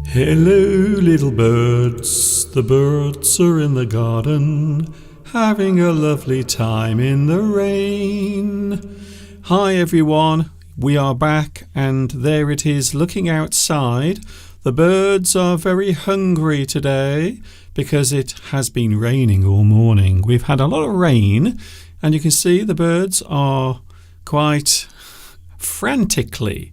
Hello, little birds. The birds are in the garden, having a lovely time in the rain. Hi, everyone. We are back, and there it is looking outside. The birds are very hungry today because it has been raining all morning. We've had a lot of rain, and you can see the birds are quite frantically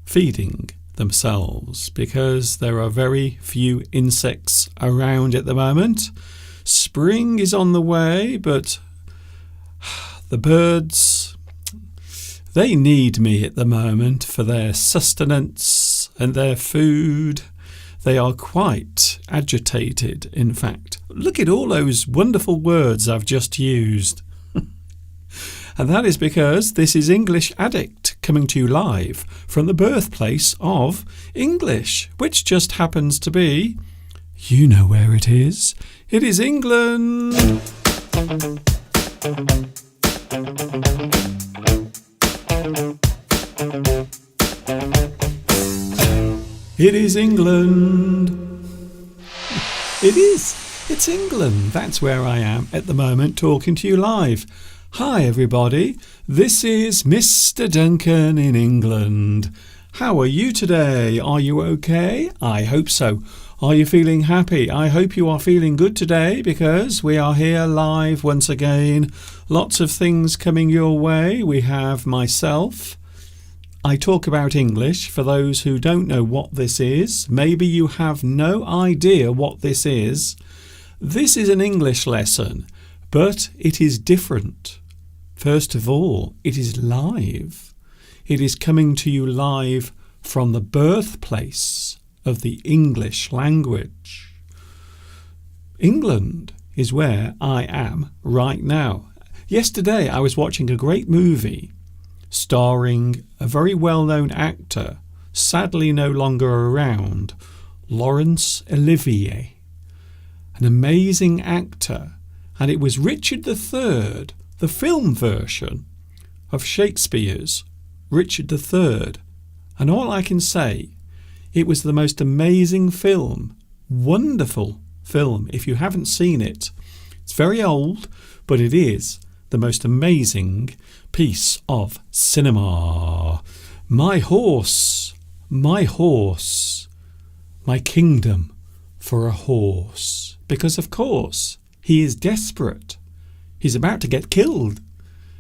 feeding themselves because there are very few insects around at the moment. Spring is on the way, but the birds, they need me at the moment for their sustenance and their food. They are quite agitated, in fact. Look at all those wonderful words I've just used. And that is because this is English Addict coming to you live from the birthplace of English, which just happens to be, you know where it is. It is England. It is England. It is. It's England. That's where I am at the moment, talking to you live. Hi everybody, this is Mr. Duncan in England. How are you today? Are you okay? I hope so. Are you feeling happy? I hope you are feeling good today because we are here live once again. Lots of things coming your way. We have myself. I talk about English for those who don't know what this is. Maybe you have no idea what this is. This is an English lesson, but it is different. First of all, it is live. It is coming to you live from the birthplace of the English language. England is where I am right now. Yesterday I was watching a great movie starring a very well-known actor, sadly no longer around, Laurence Olivier. An amazing actor, and it was Richard III, the film version of Shakespeare's Richard III. And all I can say, it was the most amazing film, wonderful film. If you haven't seen it, it's very old, but it is the most amazing piece of cinema. My horse, my kingdom for a horse. Because of course, he is desperate. He's about to get killed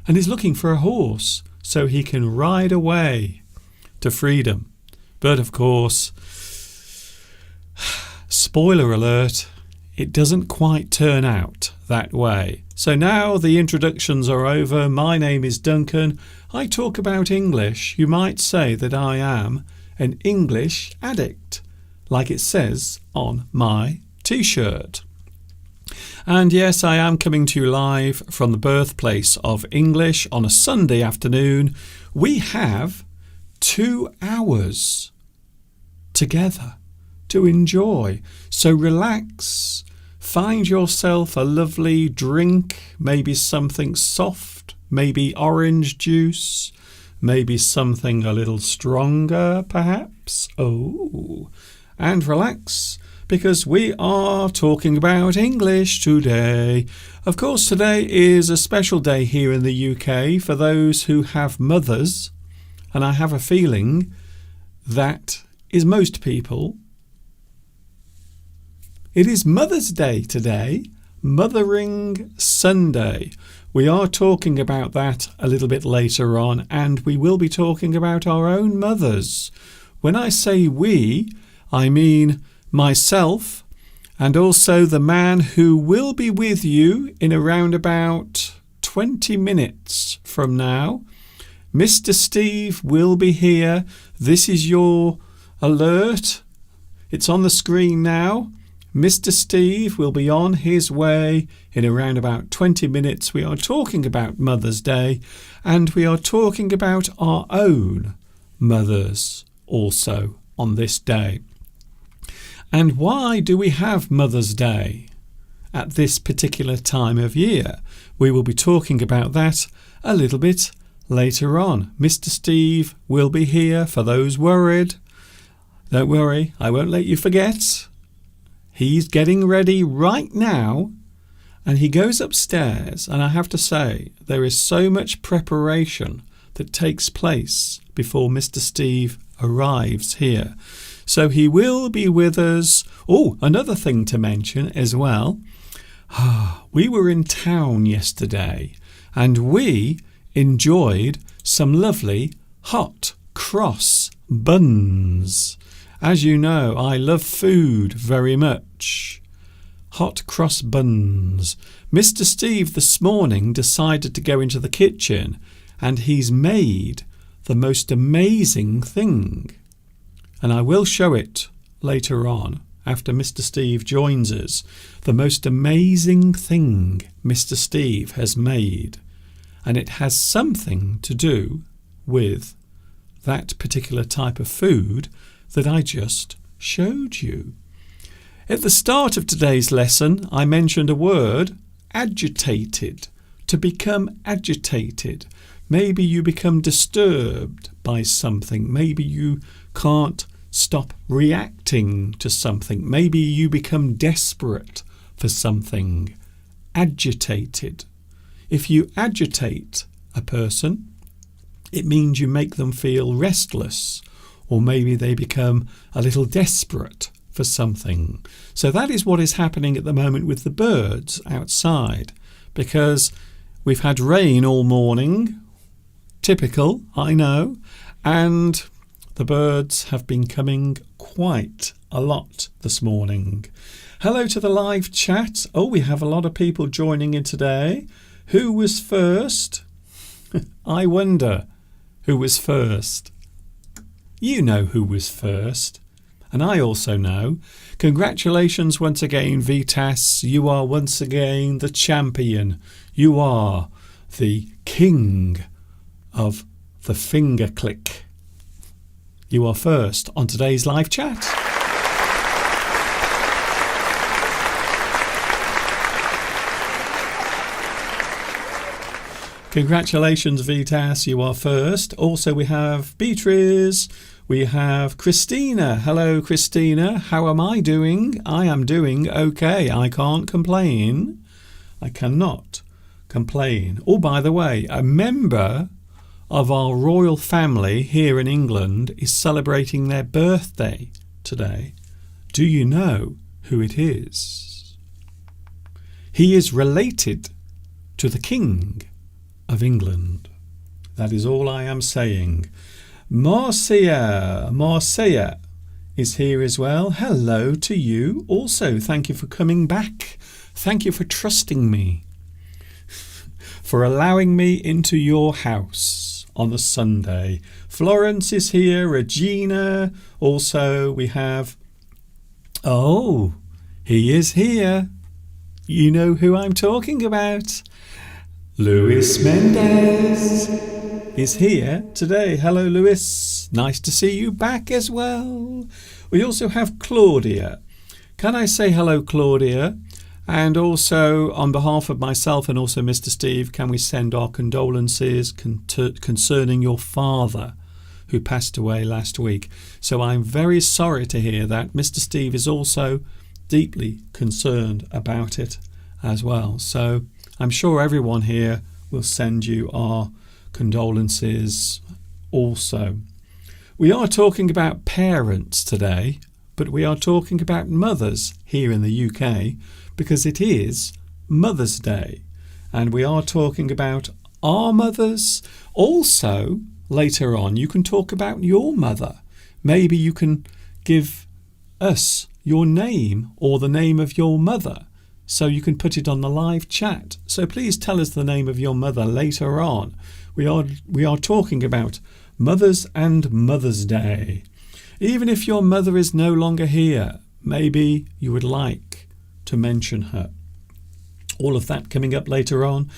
and he's looking for a horse so he can ride away to freedom. But of course, spoiler alert, it doesn't quite turn out that way. So now the introductions are over. My name is Duncan. I talk about English. You might say that I am an English addict, like it says on my t-shirt. And yes, I am coming to you live from the birthplace of English on a Sunday afternoon. We have 2 hours together to enjoy. So relax, find yourself a lovely drink, maybe something soft, maybe orange juice, maybe something a little stronger perhaps. Oh, and relax, because we are talking about English today. Of course, today is a special day here in the UK for those who have mothers, and I have a feeling that is most people. It is Mother's Day today, Mothering Sunday. We are talking about that a little bit later on, and we will be talking about our own mothers. When I say we, I mean myself, and also the man who will be with you in around about 20 minutes from now. Mr. Steve will be here. This is your alert. It's on the screen now. Mr. Steve will be on his way in around about 20 minutes. We are talking about Mother's Day, and we are talking about our own mothers also on this day. And why do we have Mother's Day at this particular time of year? We will be talking about that a little bit later on. Mr. Steve will be here for those worried. Don't worry, I won't let you forget. He's getting ready right now, and he goes upstairs, and I have to say, there is so much preparation that takes place before Mr. Steve arrives here. So he will be with us. Oh, another thing to mention as well. We were in town yesterday, and we enjoyed some lovely hot cross buns. As you know, I love food very much. Hot cross buns. Mr. Steve this morning decided to go into the kitchen, and he's made the most amazing thing. And I will show it later on after Mr. Steve joins us. The most amazing thing Mr. Steve has made. And it has something to do with that particular type of food that I just showed you. At the start of today's lesson, I mentioned a word, agitated. To become agitated. Maybe you become disturbed by something. Maybe you can't stop reacting to something. Maybe you become desperate for something. Agitated. If you agitate a person, it means you make them feel restless, or maybe they become a little desperate for something. So that is what is happening at the moment with the birds outside, because we've had rain all morning. Typical, I know, and the birds have been coming quite a lot this morning. Hello to the live chat. Oh, we have a lot of people joining in today. Who was first? I wonder who was first. You know who was first, and I also know. Congratulations once again, Vitas. You are once again the champion. You are the king of the finger click. You are first on today's live chat. Congratulations, Vitas. You are first. Also, we have Beatrice. We have Christina. Hello, Christina. How am I doing? I am doing okay. I can't complain. I cannot complain. Oh, by the way, a member of our royal family here in England is celebrating their birthday today. Do you know who it is? He is related to the King of England. That is all I am saying. Marcia is here as well. Hello to you. Also, thank you for coming back. Thank you for trusting me, for allowing me into your house on a Sunday. Florence is here. Regina. Also, we have... Oh, he is here. You know who I'm talking about. Luis Mendez is here today. Hello, Luis. Nice to see you back as well. We also have Claudia. Can I say hello, Claudia? And also, on behalf of myself and also Mr. Steve, can we send our condolences concerning your father who passed away last week? So I'm very sorry to hear that. Mr. Steve is also deeply concerned about it as well. So I'm sure everyone here will send you our condolences also. We are talking about parents today, but we are talking about mothers here in the UK because it is Mother's Day. And we are talking about our mothers. Also, later on, you can talk about your mother. Maybe you can give us your name or the name of your mother, so you can put it on the live chat. So please tell us the name of your mother later on. We are talking about mothers and Mother's Day. Even if your mother is no longer here, maybe you would like to mention her. All of that coming up later on.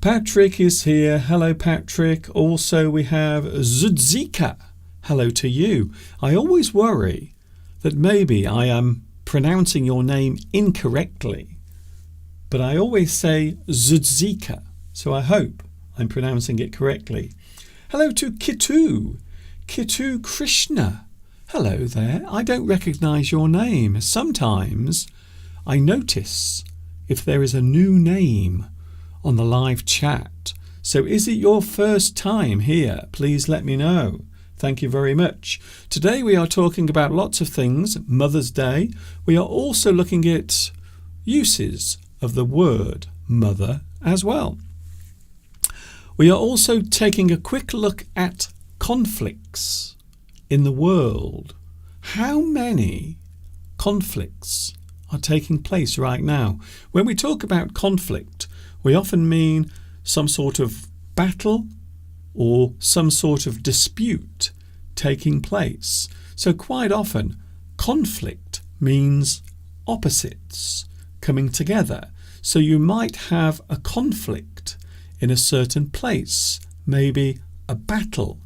Patrick is here. Hello, Patrick. Also, we have Zudzika. Hello to you. I always worry that maybe I am pronouncing your name incorrectly, but I always say Zudzika, so I hope I'm pronouncing it correctly. Hello to Kitu Krishna. Hello there. I don't recognise your name. Sometimes I notice if there is a new name on the live chat. So is it your first time here? Please let me know. Thank you very much. Today we are talking about lots of things. Mother's Day. We are also looking at uses of the word mother as well. We are also taking a quick look at conflicts in the world. How many conflicts are taking place right now? When we talk about conflict, we often mean some sort of battle or some sort of dispute taking place. So quite often, conflict means opposites coming together. So you might have a conflict in a certain place, maybe a battle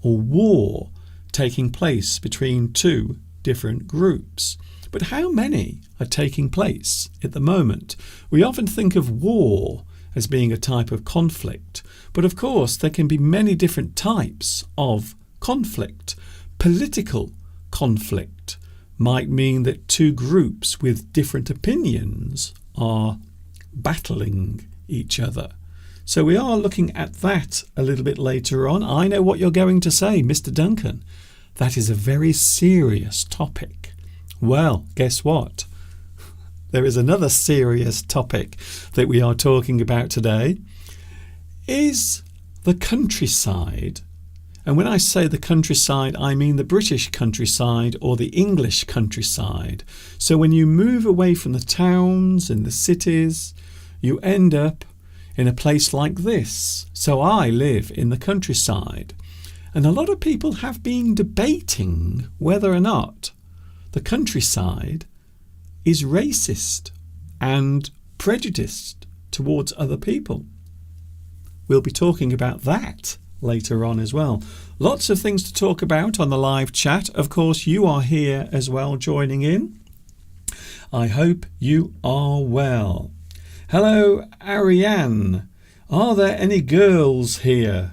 or war taking place between two different groups. But how many are taking place at the moment? We often think of war as being a type of conflict, but of course there can be many different types of conflict. Political conflict might mean that two groups with different opinions are battling each other. So we are looking at that a little bit later on. I know what you're going to say, Mr. Duncan. That is a very serious topic. Well, guess what? There is another serious topic that we are talking about today. Is the countryside. And when I say the countryside, I mean the British countryside or the English countryside. So when you move away from the towns and the cities, you end up in a place like this. So I live in the countryside. And a lot of people have been debating whether or not the countryside is racist and prejudiced towards other people. We'll be talking about that later on as well. Lots of things to talk about on the live chat. Of course, you are here as well joining in. I hope you are well. Hello, Ariane. Are there any girls here?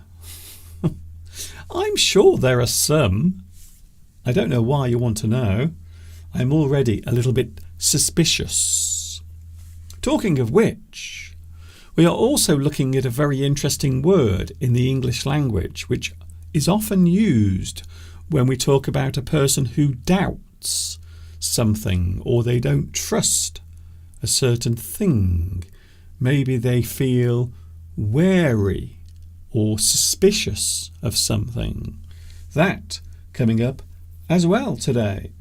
I'm sure there are some. I don't know why you want to know. I'm already a little bit suspicious. Talking of which, we are also looking at a very interesting word in the English language, which is often used when we talk about a person who doubts something or they don't trust a certain thing. Maybe they feel wary or suspicious of something. That coming up as well today.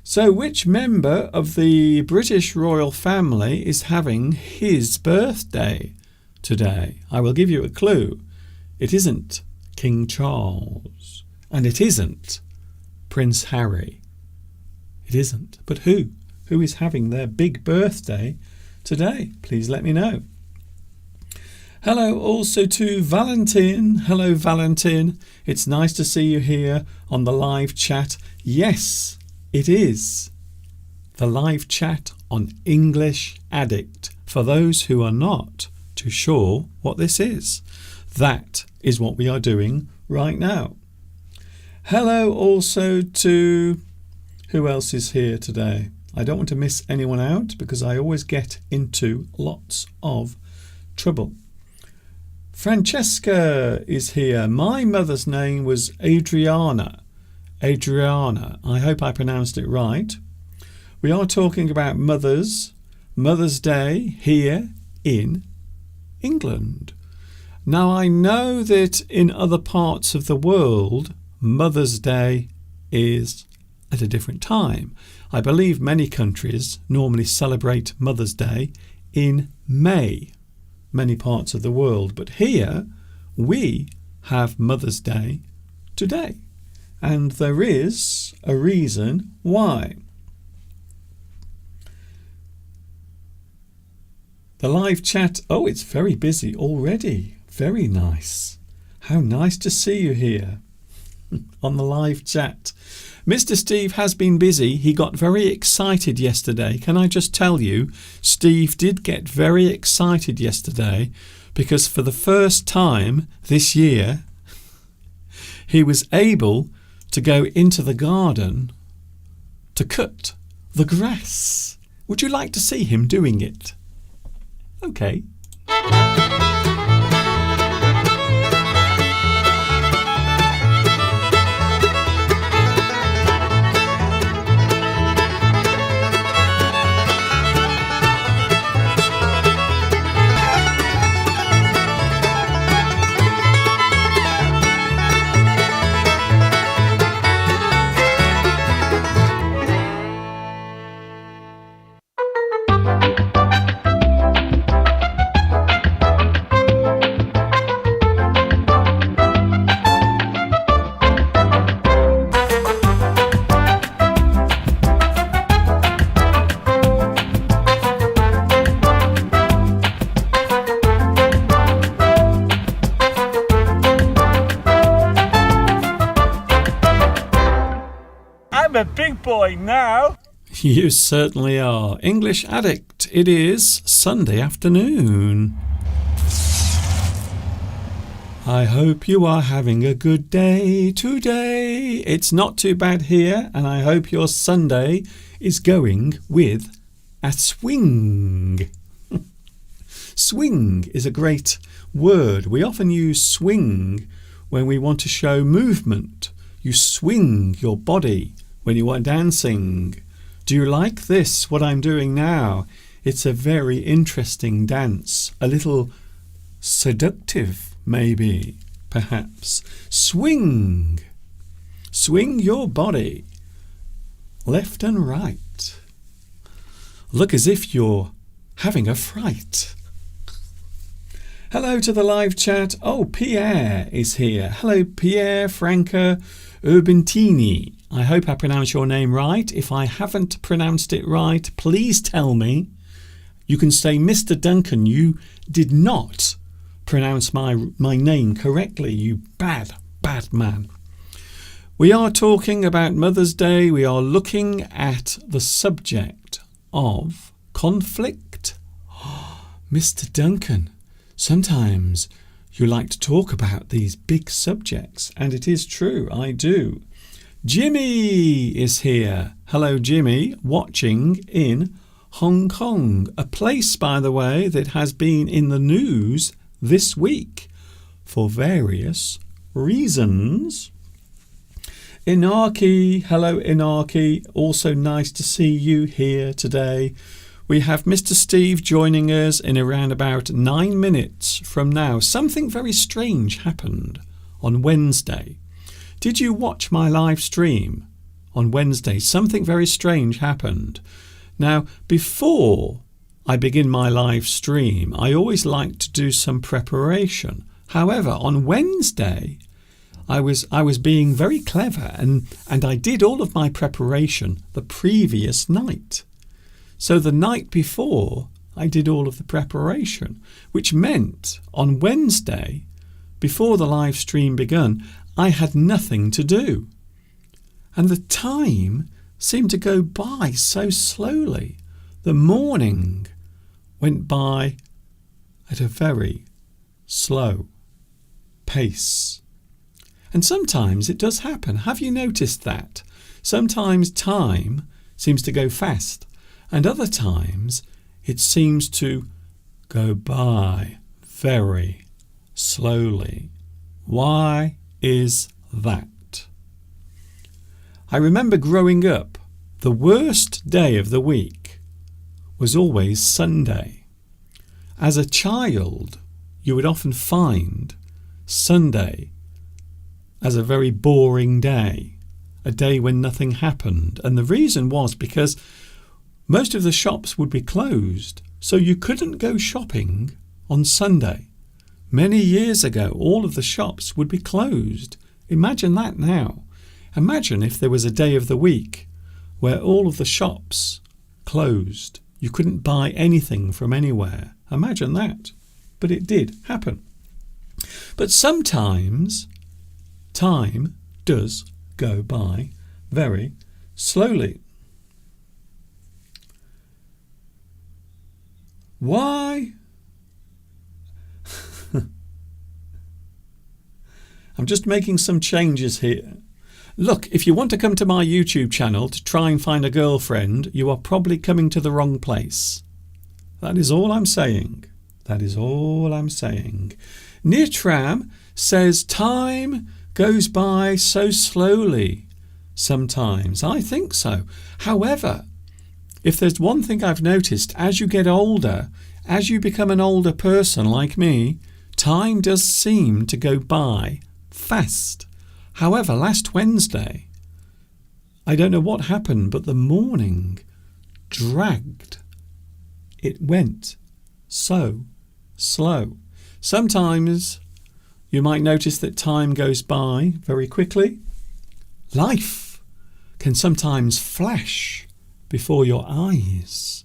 So which member of the British royal family is having his birthday today? I will give you a clue. It isn't King Charles and it isn't Prince Harry. It isn't. But who? Who is having their big birthday today? Please let me know. Hello also to Valentin. Hello, Valentin. It's nice to see you here on the live chat. Yes, it is the live chat on English Addict. For those who are not too sure what this is, that is what we are doing right now. Hello also to... who else is here today? I don't want to miss anyone out because I always get into lots of trouble. Francesca is here. My mother's name was Adriana. Adriana. I hope I pronounced it right. We are talking about Mother's Day here in England. Now I know that in other parts of the world Mother's Day is at a different time. I believe many countries normally celebrate Mother's Day in May. Many parts of the world, but here we have Mother's Day today, and there is a reason why. The live chat, oh, it's very busy already. Very nice. How nice to see you here on the live chat. Mr. Steve has been busy. He got very excited yesterday. Can I just tell you, Steve did get very excited yesterday because for the first time this year, he was able to go into the garden to cut the grass. Would you like to see him doing it? Okay. I'm a big boy now. You certainly are. English Addict. It is Sunday afternoon. I hope you are having a good day today. It's not too bad here, and I hope your Sunday is going with a swing. Swing is a great word. We often use swing when we want to show movement. You swing your body when you are dancing. Do you like this, what I'm doing now? It's a very interesting dance, a little seductive, maybe, perhaps. Swing. Swing your body left and right. Look as if you're having a fright. Hello to the live chat. Oh, Pierre is here. Hello, Pierre Franca Urbintini. I hope I pronounced your name right. If I haven't pronounced it right, please tell me. You can say, Mr. Duncan, you did not pronounce my name correctly, you bad man. We are talking about Mother's Day. We are looking at the subject of conflict. Mr. Duncan, sometimes you like to talk about these big subjects, and it is true, I do. Jimmy is here. Hello, Jimmy, watching in Hong Kong, a place, by the way, that has been in the news this week for various reasons. Inaki, hello Inaki, also nice to see you here today. We have Mr. Steve joining us in around about 9 minutes from now. Something very strange happened on Wednesday. Did you watch my live stream on Wednesday? Something very strange happened. Now, before I begin my live stream, I always like to do some preparation. However, on Wednesday, I was being very clever and I did all of my preparation the previous night. So the night before, I did all of the preparation, which meant on Wednesday, before the live stream began, I had nothing to do. And the time seemed to go by so slowly. The morning went by at a very slow pace. And sometimes it does happen. Have you noticed that? Sometimes time seems to go fast, and other times it seems to go by very slowly. Why is that? I remember growing up, the worst day of the week was always Sunday. As a child, you would often find Sunday as a very boring day, a day when nothing happened. And the reason was because most of the shops would be closed, so you couldn't go shopping on Sunday. Many years ago, all of the shops would be closed. Imagine that now. Imagine if there was a day of the week where all of the shops closed. You couldn't buy anything from anywhere. Imagine that. But it did happen. But sometimes time does go by very slowly. Why? I'm just making some changes here. Look, if you want to come to my YouTube channel to try and find a girlfriend, you are probably coming to the wrong place. That is all I'm saying. That is all I'm saying. Nitram says time goes by so slowly sometimes. I think so. However, if there's one thing I've noticed, as you get older, as you become an older person like me, time does seem to go by fast. However, last Wednesday, I don't know what happened, but the morning dragged. It went so slow. Sometimes you might notice that time goes by very quickly. Life can sometimes flash before your eyes.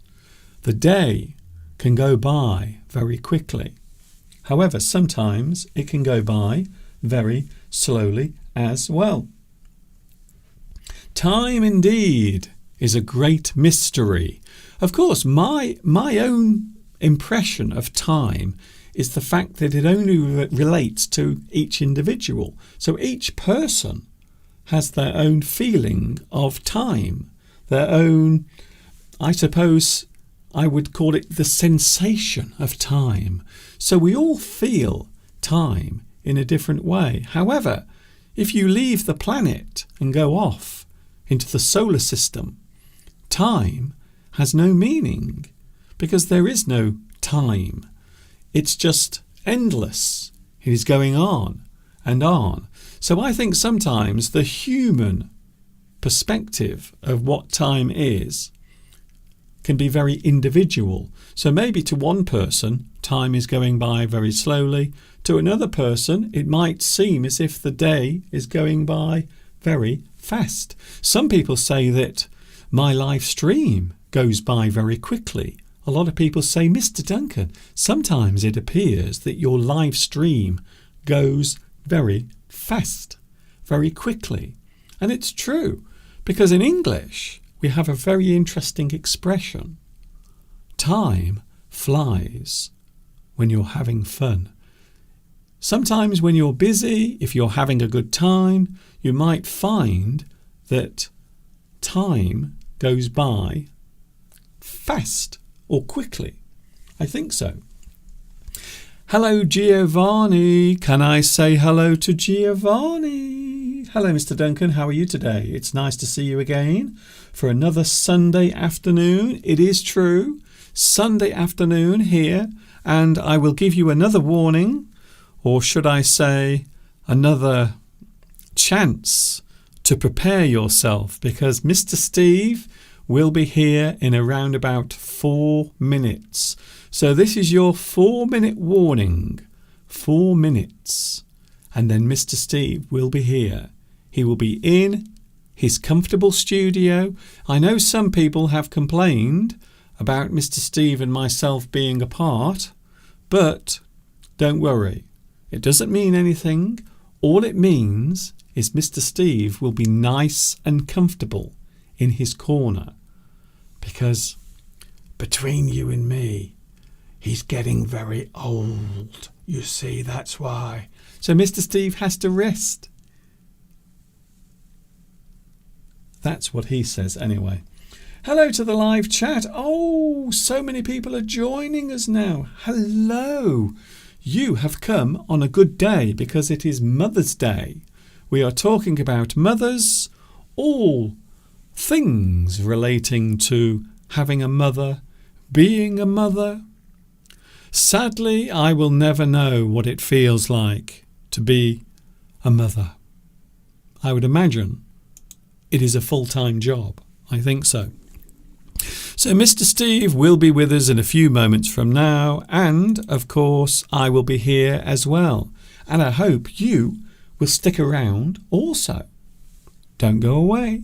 The day can go by very quickly. However, sometimes it can go by very slowly as well. Time indeed is a great mystery. Of course, my own impression of time is the fact that it only relates to each individual. So each person has their own feeling of time, their own, I suppose I would call it the sensation of time. So we all feel time in a different way. However, if you leave the planet and go off into the solar system, time has no meaning because there is no time. It's just endless. It is going on and on. So I think sometimes the human perspective of what time is can be very individual. So maybe to one person, time is going by very slowly. To another person, it might seem as if the day is going by very fast. Some people say that my live stream goes by very quickly. A lot of people say, Mr. Duncan, sometimes it appears that your live stream goes very fast, very quickly. And it's true, because in English, we have a very interesting expression. Time flies when you're having fun. Sometimes when you're busy, if you're having a good time, you might find that time goes by fast or quickly. I think so. Hello, Giovanni. Can I say hello to Giovanni? Hello, Mr. Duncan. How are you today? It's nice to see you again for another Sunday afternoon. It is true, Sunday afternoon here, and I will give you another warning, or should I say another chance to prepare yourself, because Mr. Steve will be here in around about 4 minutes. So this is your 4-minute warning. 4 minutes. And then Mr. Steve will be here. He will be in his comfortable studio. I know some people have complained about Mr. Steve and myself being apart, but don't worry. It doesn't mean anything. All it means is Mr. Steve will be nice and comfortable in his corner, because between you and me, he's getting very old. You see, that's why. So Mr. Steve has to rest. That's what he says anyway. Hello to the live chat. Oh, so many people are joining us now. Hello. You have come on a good day because it is Mother's Day. We are talking about mothers, all things relating to having a mother, being a mother. Sadly, I will never know what it feels like to be a mother. I would imagine it is a full-time job. I think so. So Mr. Steve will be with us in a few moments from now, and of course I will be here as well. And I hope you will stick around also. Don't go away.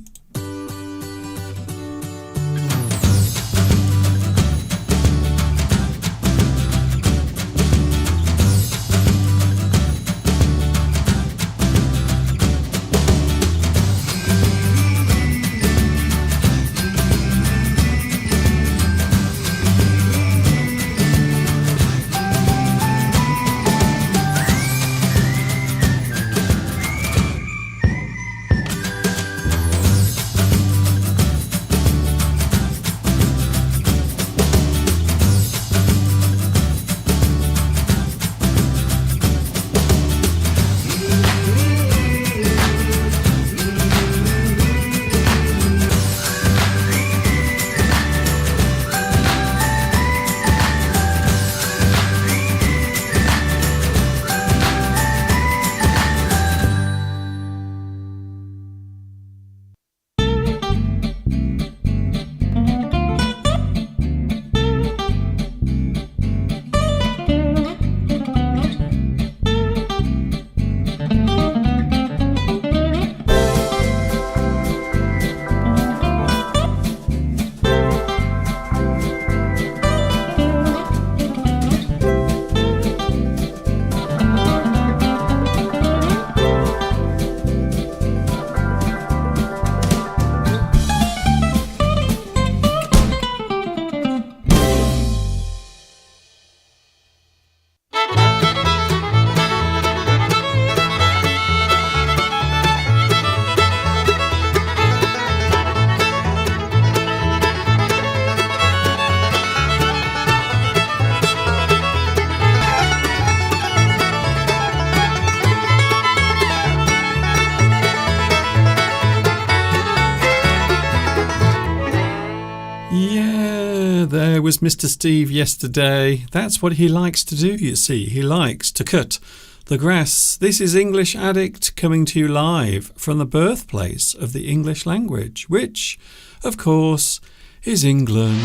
where was Mr. Steve yesterday? That's what he likes to do, you see. He likes to cut the grass. This is English Addict coming to you live from the birthplace of the English language, which, of course, is England.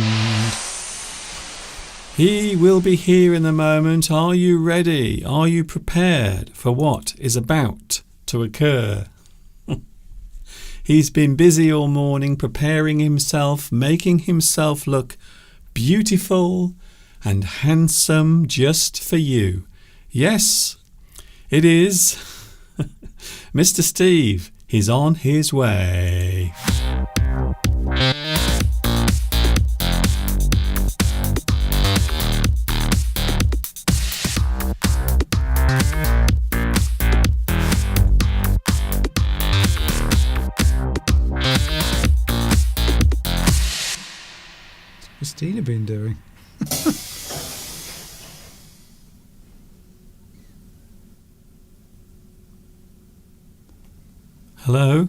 He will be here in a moment. Are you ready? Are you prepared for what is about to occur? He's been busy all morning preparing himself, making himself look beautiful and handsome just for you. Yes, it is Mr. Steve. He's on his way. What's Christina been doing? Hello?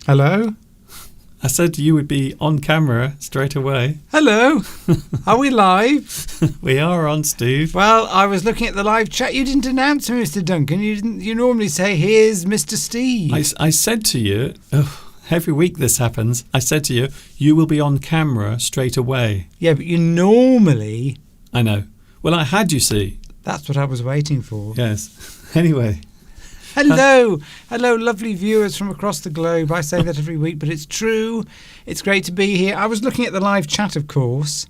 Hello? I said you would be on camera straight away. Hello? Are we live? We are on, Steve. Well, I was looking at the live chat. You didn't announce me, Mr. Duncan. You normally say, here's Mr. Steve. I said to you, every week this happens, I said to you, you will be on camera straight away. Yeah, but you normally... I know. Well, I had, you see. That's what I was waiting for. Yes. Anyway. Hello. Hello, lovely viewers from across the globe. I say that every week, but it's true. It's great to be here. I was looking at the live chat, of course.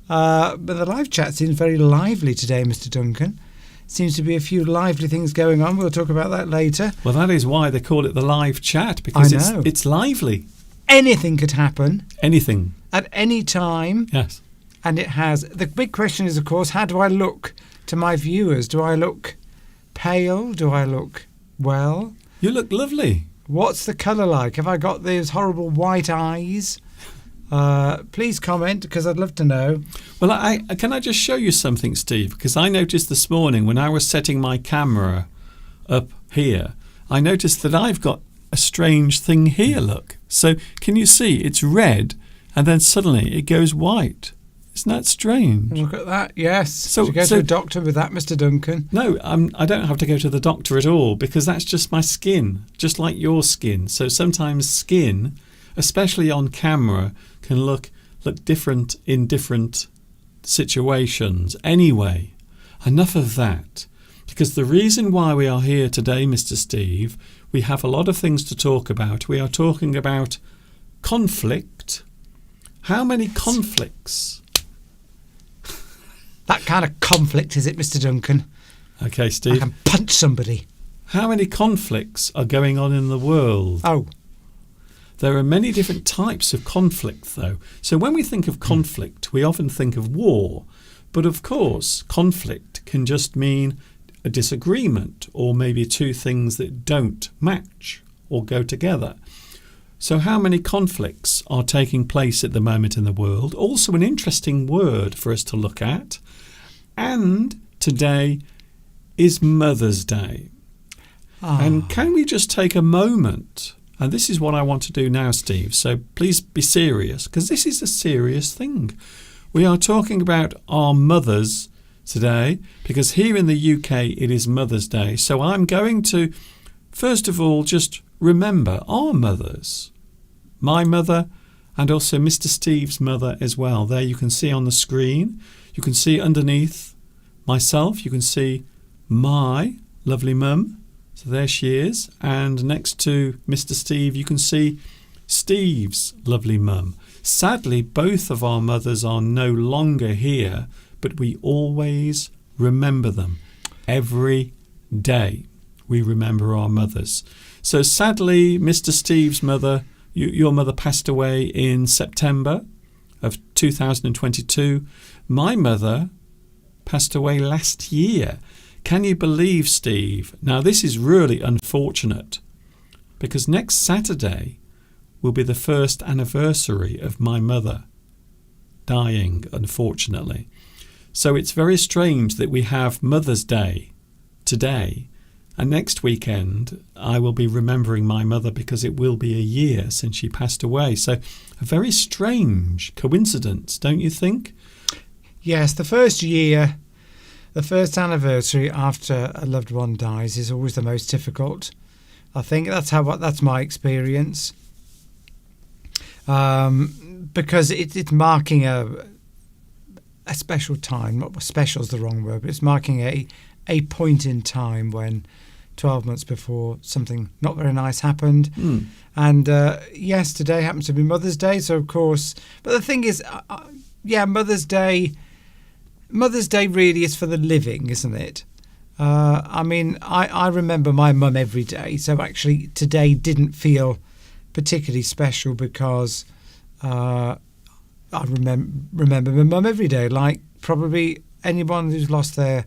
But the live chat seems very lively today, Mr. Duncan. Seems to be a few lively things going on. We'll talk about that later. Well, that is why they call it the live chat, because it's lively. Anything could happen. Anything. At any time. Yes. And it has. The big question is, of course, how do I look to my viewers? Do I look pale? Do I look well? You look lovely. What's the colour like? Have I got those horrible white eyes? Please comment, because I'd love to know. Well, can I just show you something, Steve? Because I noticed this morning when I was setting my camera up here, I noticed that I've got a strange thing here, look. So can you see? It's red and then suddenly it goes white. Isn't that strange? Look at that, yes. So, Did you go to a doctor with that, Mr. Duncan? No, I don't have to go to the doctor at all, because that's just my skin, just like your skin. So sometimes skin, especially on camera, can look different in different situations. Anyway, enough of that. Because the reason why we are here today, Mr. Steve, we have a lot of things to talk about. We are talking about conflict. How many conflicts? That kind of conflict, is it, Mr. Duncan? Okay, Steve. I can punch somebody. How many conflicts are going on in the world? Oh. There are many different types of conflict, though. So when we think of conflict, we often think of war. But of course, conflict can just mean a disagreement, or maybe two things that don't match or go together. So how many conflicts are taking place at the moment in the world? Also an interesting word for us to look at. And today is Mother's Day. And can we just take a moment? And this is what I want to do now, Steve. So please be serious, because this is a serious thing. We are talking about our mothers today, because here in the UK it is Mother's Day. So I'm going to, first of all, just remember our mothers. My mother and also Mr. Steve's mother as well. There you can see on the screen. You can see underneath myself. You can see my lovely mum. So there she is. And next to Mr. Steve, you can see Steve's lovely mum. Sadly, both of our mothers are no longer here, but we always remember them. Every day we remember our mothers. So sadly, Mr. Steve's mother, your mother passed away in September of 2022. My mother passed away last year. Can you believe, Steve? Now, this is really unfortunate, because next Saturday will be the first anniversary of my mother dying, unfortunately. So it's very strange that we have Mother's Day today, And next weekend, I will be remembering my mother because it will be a year since she passed away. So a very strange coincidence, don't you think? Yes, the first year, the first anniversary after a loved one dies is always the most difficult. I think that's my experience. Because it's marking a special time. Not special is the wrong word, but it's marking a point in time when 12 months before something not very nice happened. And yes, today happens to be Mother's Day, so of course. But the thing is, Mother's Day really is for the living, isn't it? I mean, I remember my mum every day, so actually today didn't feel particularly special because I remember my mum every day, like probably anyone who's lost their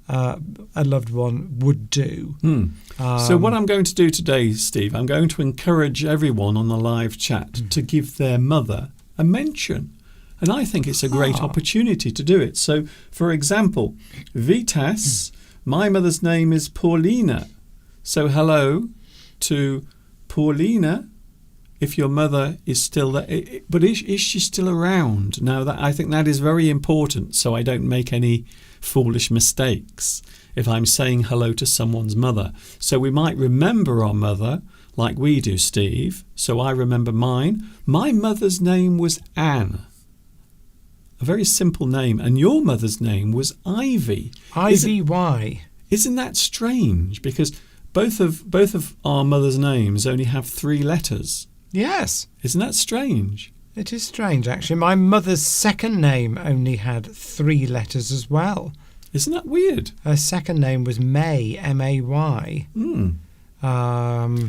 a loved one would do. So what I'm going to do today, Steve, I'm going to encourage everyone on the live chat to give their mother a mention. And I think it's a great opportunity to do it. So, for example, Vitas, my mother's name is Paulina. So hello to Paulina. If your mother is still there, but is she still around? Now, I think that is very important, so I don't make any foolish mistakes if I'm saying hello to someone's mother. So we might remember our mother like we do, Steve. So I remember mine. My mother's name was Anne. A very simple name. And your mother's name was Ivy. IVY. Isn't that strange? Because both of our mother's names only have 3 letters. Yes. Isn't that strange? It is strange, actually. My mother's second name only had 3 letters as well. Isn't that weird? Her second name was May, M-A-Y.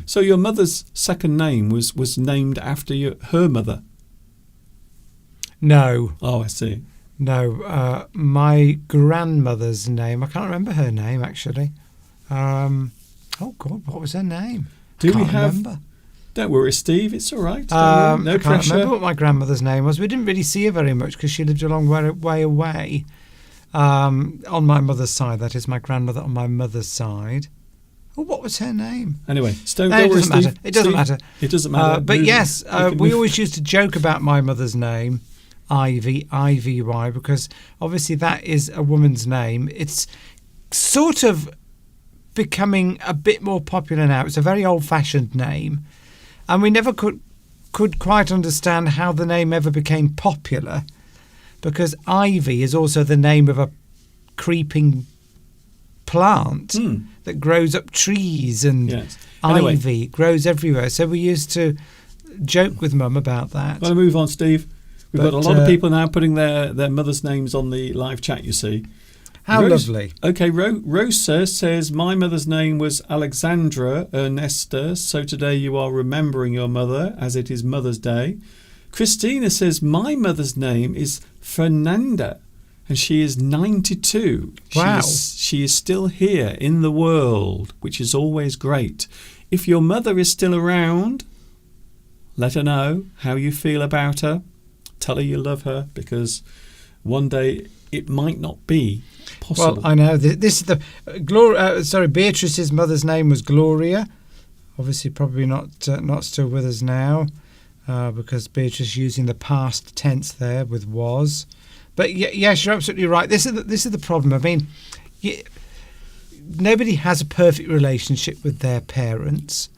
So your mother's second name was named after her mother? No. Oh, I see. No. My grandmother's name, I can't remember her name, actually. Oh, God, what was her name? I can't remember. Don't worry, Steve. It's all right. No I can't pressure. remember what my grandmother's name was. We didn't really see her very much because she lived a long way away. On my mother's side, that is, my grandmother on my mother's side. Oh, what was her name? Anyway, it doesn't matter. It doesn't matter. It doesn't matter. But yes, we always used to joke about my mother's name, Ivy, I-V-Y, because obviously that is a woman's name. It's sort of becoming a bit more popular now. It's a very old-fashioned name. And we never could quite understand how the name ever became popular, because ivy is also the name of a creeping plant that grows up trees, and ivy grows everywhere. So we used to joke with Mum about that. Well, move on, Steve. We've got a lot of people now putting their mother's names on the live chat, you see. How lovely. Okay, Rosa says, my mother's name was Alexandra Ernesta, so today you are remembering your mother as it is Mother's Day. Christina says, my mother's name is Fernanda, and she is 92. Wow. She is still here in the world, which is always great. If your mother is still around, let her know how you feel about her. Tell her you love her, because one day it might not be possible. Well, I know. This is the Beatrice's mother's name was Gloria. Obviously, probably not still with us now, because Beatrice is using the past tense there with was. But yes, you're absolutely right. This is the problem. I mean, nobody has a perfect relationship with their parents,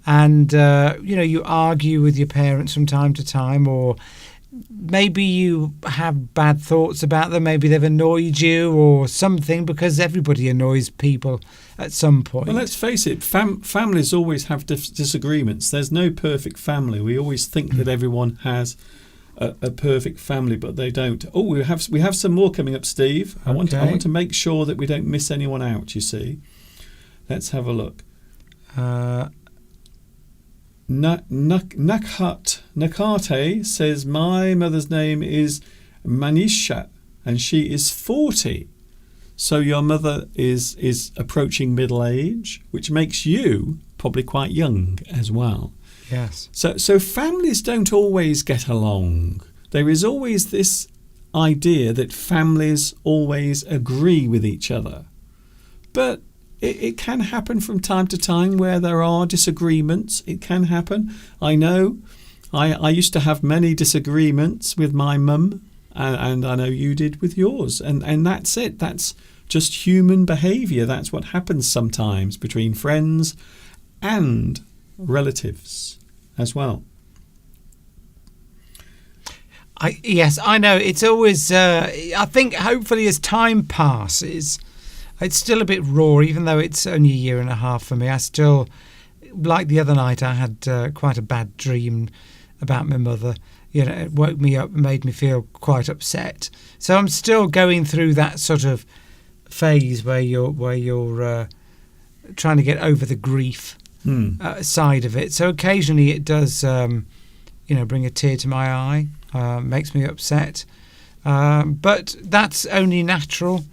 and you argue with your parents from time to time, or maybe you have bad thoughts about them. Maybe they've annoyed you or something, because everybody annoys people at some point. Well, let's face it, families always have disagreements. There's no perfect family. We always think that everyone has a perfect family, but they don't. Oh, we have some more coming up, Steve. I want to make sure that we don't miss anyone out, you see. Let's have a look. Nakate says, my mother's name is Manisha and she is 40. So your mother is approaching middle age, which makes you probably quite young as well. Yes. So families don't always get along. There is always this idea that families always agree with each other. But it can happen from time to time where there are disagreements. It can happen. I know. I used to have many disagreements with my mum, and I know you did with yours. And that's it. That's just human behaviour. That's what happens sometimes between friends and relatives as well. Yes, I know. It's always, I think hopefully as time passes, it's still a bit raw, even though it's only a year and a half for me. I still, like the other night, I had quite a bad dream about my mother. It woke me up and made me feel quite upset. So I'm still going through that sort of phase where you're trying to get over the grief side of it. So occasionally it does, bring a tear to my eye. Makes me upset, but that's only natural,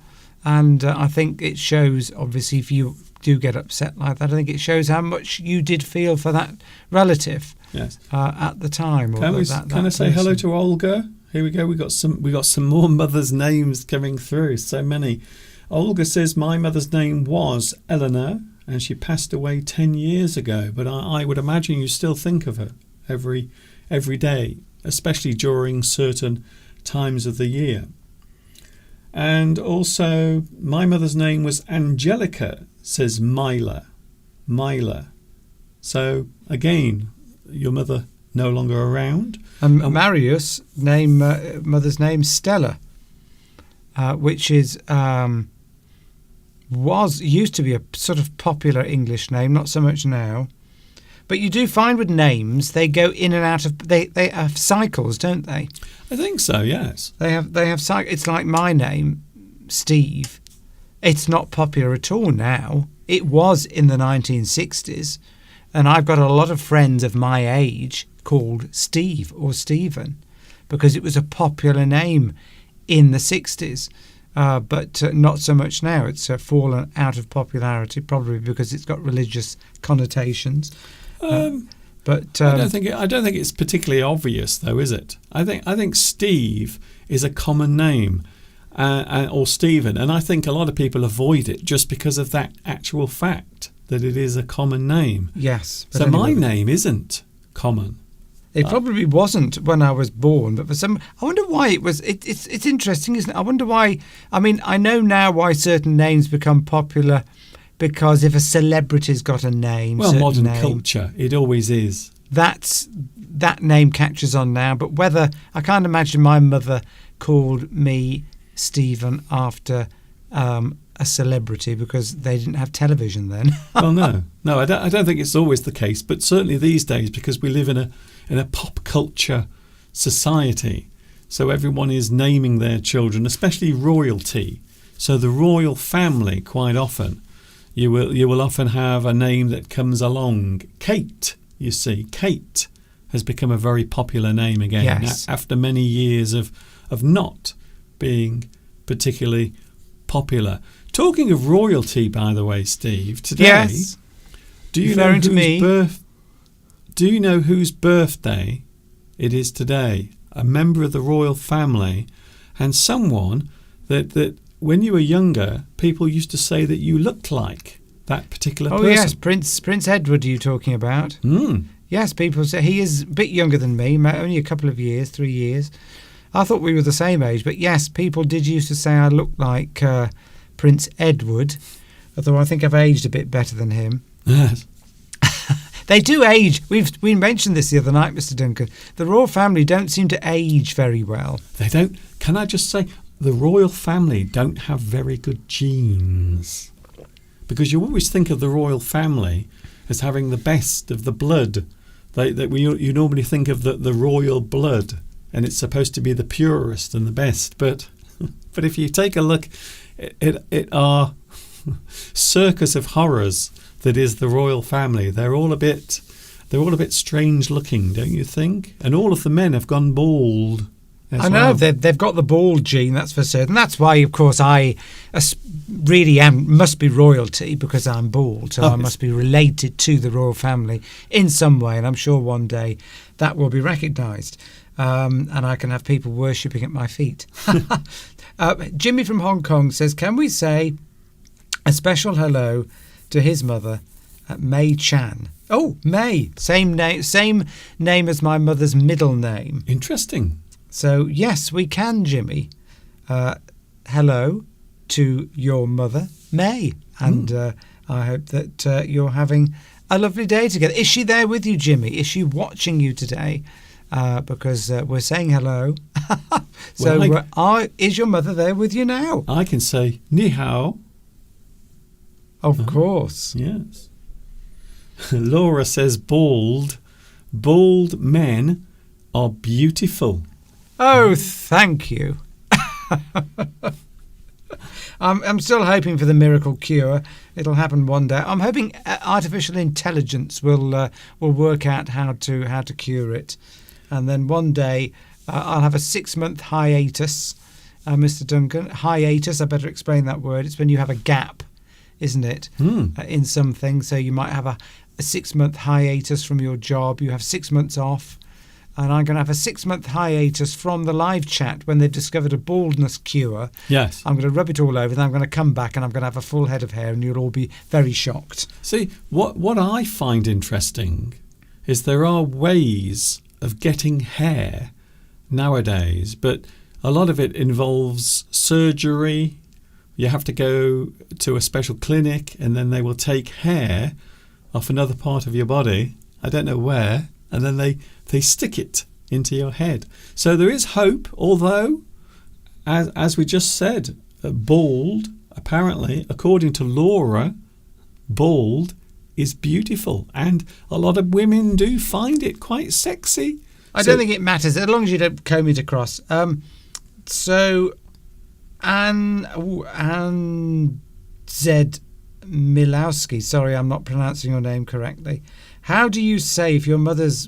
and I think it shows, obviously, if you do get upset like that, I think it shows how much you did feel for that relative. Yes. At the time. Can I say hello to Olga? Here we go. We got some more mothers' names coming through. So many. Olga says my mother's name was Eleanor, and she passed away 10 years ago. But I would imagine you still think of her every day, especially during certain times of the year. And also, my mother's name was Angelica, says Myla. So, again, your mother no longer around. Marius' mother's name Stella, which is used to be a sort of popular English name, not so much now. But you do find with names, they go in and out of. They have cycles, don't they? I think so. Yes. They have cycles. It's like my name, Steve. It's not popular at all now. It was in the 1960s, and I've got a lot of friends of my age called Steve or Stephen, because it was a popular name in the 60s. But not so much now. It's fallen out of popularity, probably because it's got religious connotations. But I don't think it's particularly obvious, though, is it? I think Steve is a common name, or Stephen, and I think a lot of people avoid it just because of that actual fact that it is a common name. Yes. So my name isn't common. It probably wasn't when I was born, but I wonder why it was. It's interesting, isn't it? I wonder why. I mean, I know now why certain names become popular. Because if a celebrity's got a name, modern culture, it always is. That name catches on now. But whether I can't imagine my mother called me Stephen after a celebrity because they didn't have television then. Well, no, I don't think it's always the case. But certainly these days, because we live in a pop culture society, so everyone is naming their children, especially royalty. So the royal family, quite often. You will often have a name that comes along. Kate, you see. Kate has become a very popular name again. Yes. After many years of not being particularly popular. Talking of royalty, by the way, Steve, today, yes. Do you know whose birthday it is today? A member of the royal family, and someone that when you were younger, people used to say that you looked like that particular person. Oh, yes, Prince Edward are you talking about? Yes, people say he is a bit younger than me, only a couple of years, 3 years. I thought we were the same age, but yes, people did used to say I looked like Prince Edward, although I think I've aged a bit better than him. Yes. They do age. We mentioned this the other night, Mr. Duncan. The royal family don't seem to age very well. They don't. Can I just say, the royal family don't have very good genes, because you always think of the royal family as having the best of the blood. You normally think of the royal blood, and it's supposed to be the purest and the best. But if you take a look at our circus of horrors that is the royal family, they're all a bit strange looking, don't you think? And all of the men have gone bald. I know, they've got the bald gene, that's for certain. That's why, of course, I really must be royalty because I'm bald. So I must be related to the royal family in some way. And I'm sure one day that will be recognised. And I can have people worshipping at my feet. Jimmy from Hong Kong says, can we say A special hello to his mother, May Chan. Oh, May, same name as my mother's middle name. Interesting. So yes, we can, Jimmy. Hello to your mother, May, and I hope that you're having a lovely day together. Is she there with you, Jimmy? Is she watching you today? Because we're saying hello. So is your mother there with you now? I can say ni hao. Of course. Yes. Laura says bald. Bald men are beautiful. Oh, thank you. I'm still hoping for the miracle cure. It'll happen one day. I'm hoping artificial intelligence will work out how to cure it, and then one day I'll have a 6-month hiatus, Mr. Duncan. Hiatus. I better explain that word. It's when you have a gap, isn't it? In something. So you might have a 6-month hiatus from your job. You have 6 months off. And I'm going to have a 6-month hiatus from the live chat when they've discovered a baldness cure. Yes. I'm going to rub it all over, then I'm going to come back and I'm going to have a full head of hair and you'll all be very shocked. See, what I find interesting is there are ways of getting hair nowadays, but a lot of it involves surgery. You have to go to a special clinic and then they will take hair off another part of your body. I don't know where. And then they stick it into your head. So there is hope, although, as we just said, bald, apparently, according to Laura, bald is beautiful. And a lot of women do find it quite sexy. I don't think it matters, as long as you don't comb it across. So, Anne Z. Milowski, sorry, I'm not pronouncing your name correctly. How do you say if your mother's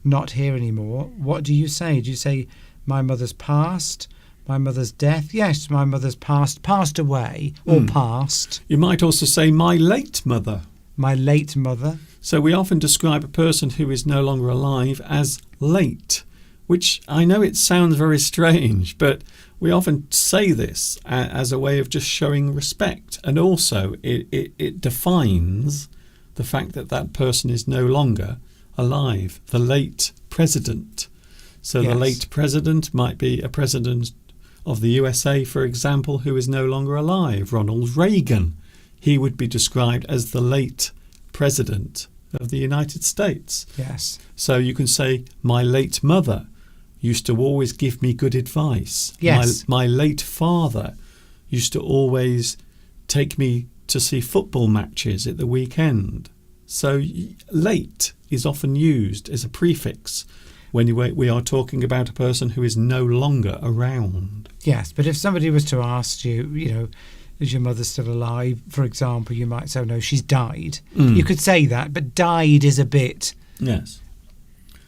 not here anymore? What do you say? Do you say my mother's passed? My mother's death? Yes, my mother's passed away or passed. You might also say my late mother. My late mother. So we often describe a person who is no longer alive as late, which I know it sounds very strange, but we often say this as a way of just showing respect. And also it defines the fact that that person is no longer alive, the late president. So The late president might be a president of the USA, for example, who is no longer alive, Ronald Reagan. He would be described as the late president of the United States. Yes. So you can say, my late mother used to always give me good advice. Yes. My late father used to always take me to see football matches at the weekend. So late is often used as a prefix when we are talking about a person who is no longer around. Yes, but if somebody was to ask you, is your mother still alive, for example, you might say, no, she's died. You could say that, but died is a bit... Yes.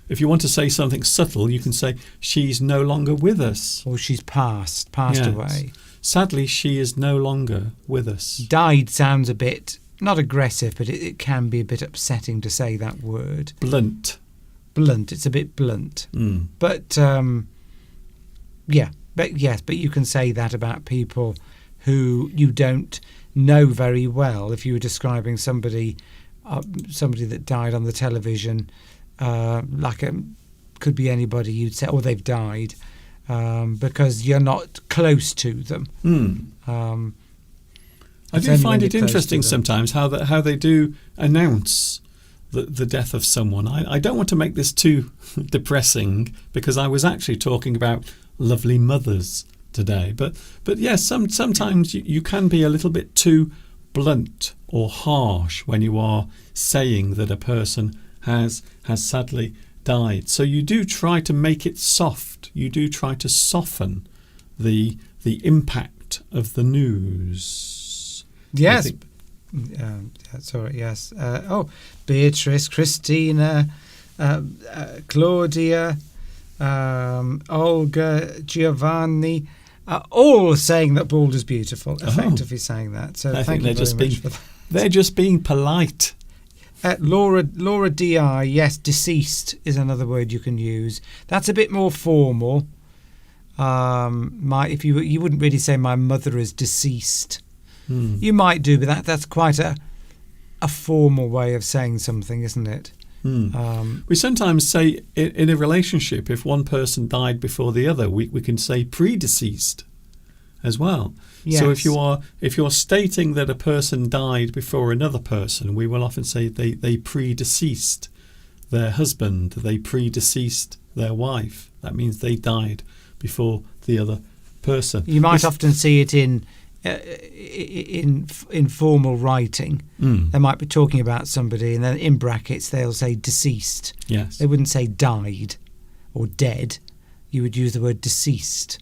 If you want to say something subtle, you can say, she's no longer with us. Or she's passed away. Sadly, she is no longer with us. Died sounds a bit, not aggressive, but it can be a bit upsetting to say that word. Blunt. Blunt, it's a bit blunt. But, but you can say that about people who you don't know very well. If you were describing somebody that died on the television, could be anybody, you'd say, they've died. Because you're not close to them. I do find it interesting sometimes how they do announce the death of someone. I don't want to make this too depressing because I was actually talking about lovely mothers today. But yes, sometimes you can be a little bit too blunt or harsh when you are saying that a person has sadly died. So you do try to make it soft. You do try to soften the impact of the news. Yes. Yes. Beatrice, Christina, Claudia, Olga, Giovanni, all saying that bald is beautiful. Effectively saying that. So thank you very much for that. They're just being polite. Laura Di, yes, deceased is another word you can use. That's a bit more formal. If you wouldn't really say my mother is deceased. You might do, but that's quite a formal way of saying something, isn't it? We sometimes say in a relationship, if one person died before the other, we can say predeceased as well. Yes. So if you're stating that a person died before another person, we will often say they predeceased their husband, they predeceased their wife. That means they died before the other person. You might often see it in formal writing. They might be talking about somebody, and then in brackets they'll say deceased. Yes. They wouldn't say died or dead. You would use the word deceased,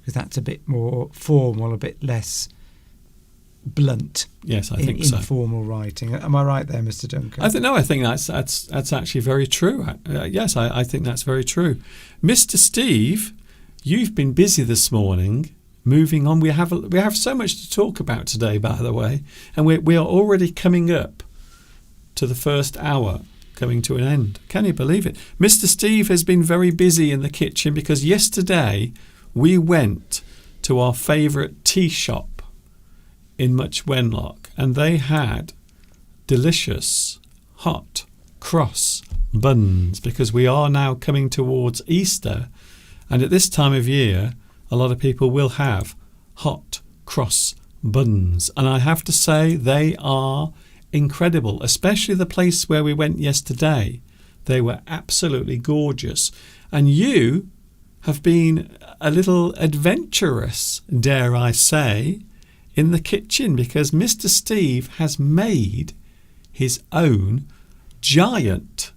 because that's a bit more formal, a bit less blunt. Yes, I think so. In formal writing. Am I right there, Mr. Duncan? I think that's actually very true. Yes, I think that's very true. Mr. Steve, you've been busy this morning. Moving on, we have so much to talk about today, by the way, and we are already coming up to the first hour, coming to an end. Can you believe it? Mr. Steve has been very busy in the kitchen because yesterday we went to our favourite tea shop in Much Wenlock, and they had delicious hot cross buns, because we are now coming towards Easter, and at this time of year a lot of people will have hot cross buns, and I have to say they are incredible, especially the place where we went yesterday. They were absolutely gorgeous, and you have been a little adventurous, dare I say, in the kitchen, because Mr. Steve has made his own giant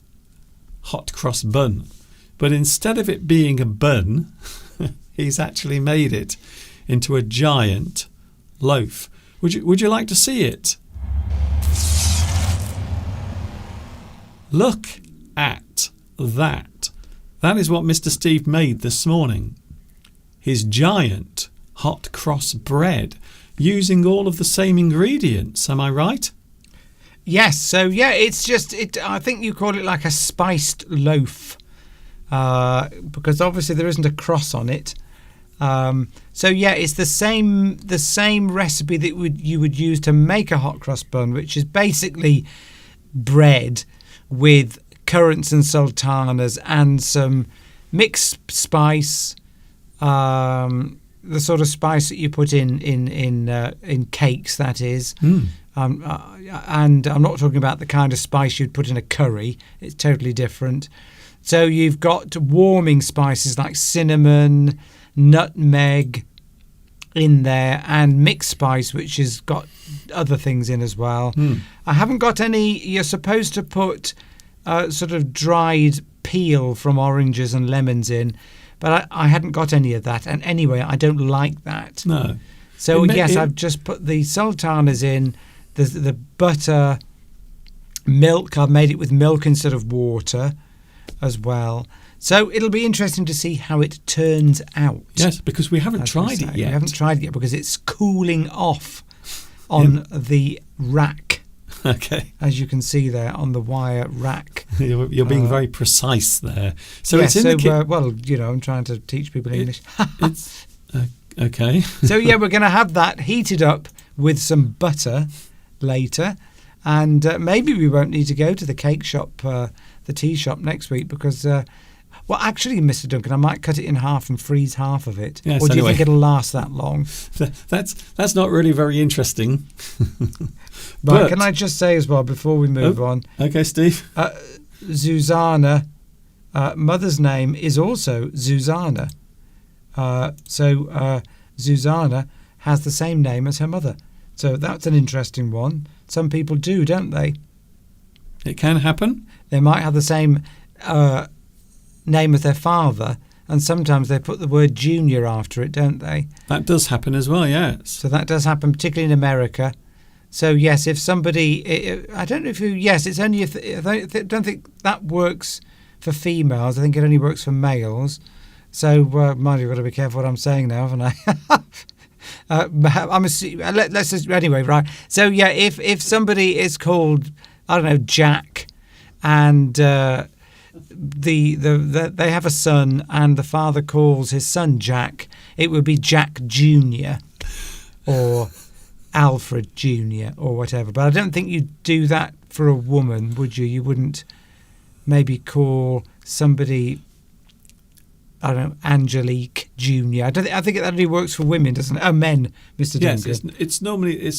hot cross bun, but instead of it being a bun he's actually made it into a giant loaf. Would you like to see it? Look at that. That is what Mr. Steve made this morning. His giant hot cross bread, using all of the same ingredients. Am I right? Yes. So yeah, it's just I think you call it like a spiced loaf, because obviously there isn't a cross on it. So yeah, it's the same recipe that you would use to make a hot cross bun, which is basically bread with currants and sultanas and some mixed spice, the sort of spice that you put in cakes, that is. And I'm not talking about the kind of spice you'd put in a curry. It's totally different. So you've got warming spices like cinnamon, nutmeg in there, and mixed spice, which has got other things in as well. I haven't got any. You're supposed to put sort of dried peel from oranges and lemons in, but I hadn't got any of that, and anyway I don't like that. No. So I've just put the sultanas in, the butter, milk. I've made it with milk instead of water as well. So it'll be interesting to see how it turns out. Yes, because we haven't tried it yet. We haven't tried it yet because it's cooling off on the rack. Okay. As you can see there on the wire rack. You're being very precise there. So yes, it's in well, I'm trying to teach people English. It's okay. So yeah, we're going to have that heated up with some butter later, and maybe we won't need to go to the cake shop, the tea shop next week, because well, actually, Mr. Duncan, I might cut it in half and freeze half of it. Yes, or do you anyway. think it'll last that long? That's not really very interesting. But can I just say as well before we move on? Okay, Steve. Susanna, mother's name is also Susanna. So Susanna has the same name as her mother. So that's an interesting one. Some people do, don't they? It can happen. They might have the same name as their father, and sometimes they put the word junior after it, don't they? That does happen as well, yes. So that does happen, particularly in America. So yes, if somebody, I don't know if you, yes, it's only if I don't think that works for females. I think it only works for males. So mind you, I've got to be careful what I'm saying now, haven't I? I'm assuming, let's just, anyway, right. So yeah, if somebody is called, I don't know, Jack, and they have a son, and the father calls his son Jack, it would be Jack Junior, or Alfred Jr. or whatever. But I don't think you'd do that for a woman, would you? You wouldn't maybe call somebody, I don't know, Angelique Jr. I think it only works for women, doesn't it? Oh, men, Mr. Yes, Duncan. it's normally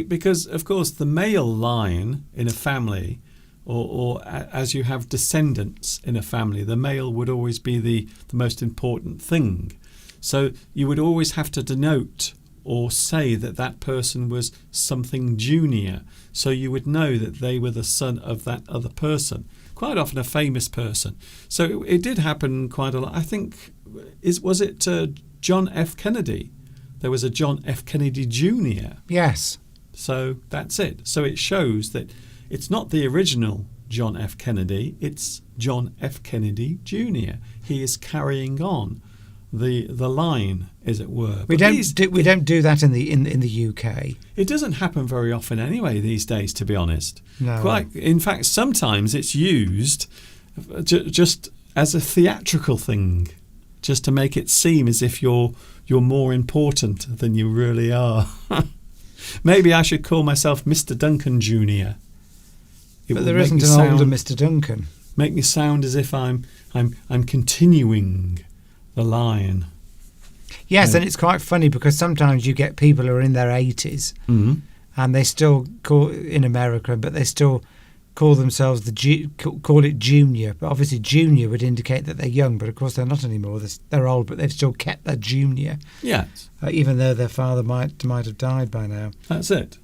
because of course the male line in a family, or as you have descendants in a family, the male would always be the most important thing. So you would always have to denote or say that person was something junior. So you would know that they were the son of that other person, quite often a famous person. So it did happen quite a lot. I think, was it John F. Kennedy? There was a John F. Kennedy Jr. Yes. So that's it. So it shows that it's not the original John F. Kennedy, it's John F. Kennedy Jr. He is carrying on the line, as it were. We don't do that in the UK. It doesn't happen very often anyway these days, to be honest. No. In fact, sometimes it's used just as a theatrical thing, just to make it seem as if you're more important than you really are. Maybe I should call myself Mr. Duncan Jr. But there isn't an older Mr. Duncan. Make me sound as if I'm continuing the line. Yes, and it's quite funny because sometimes you get people who are in their 80s and they still call, in America, but they still call themselves call it junior. But obviously junior would indicate that they're young, but of course they're not anymore. They're old, but they've still kept their junior. Yes. Even though their father might have died by now. That's it.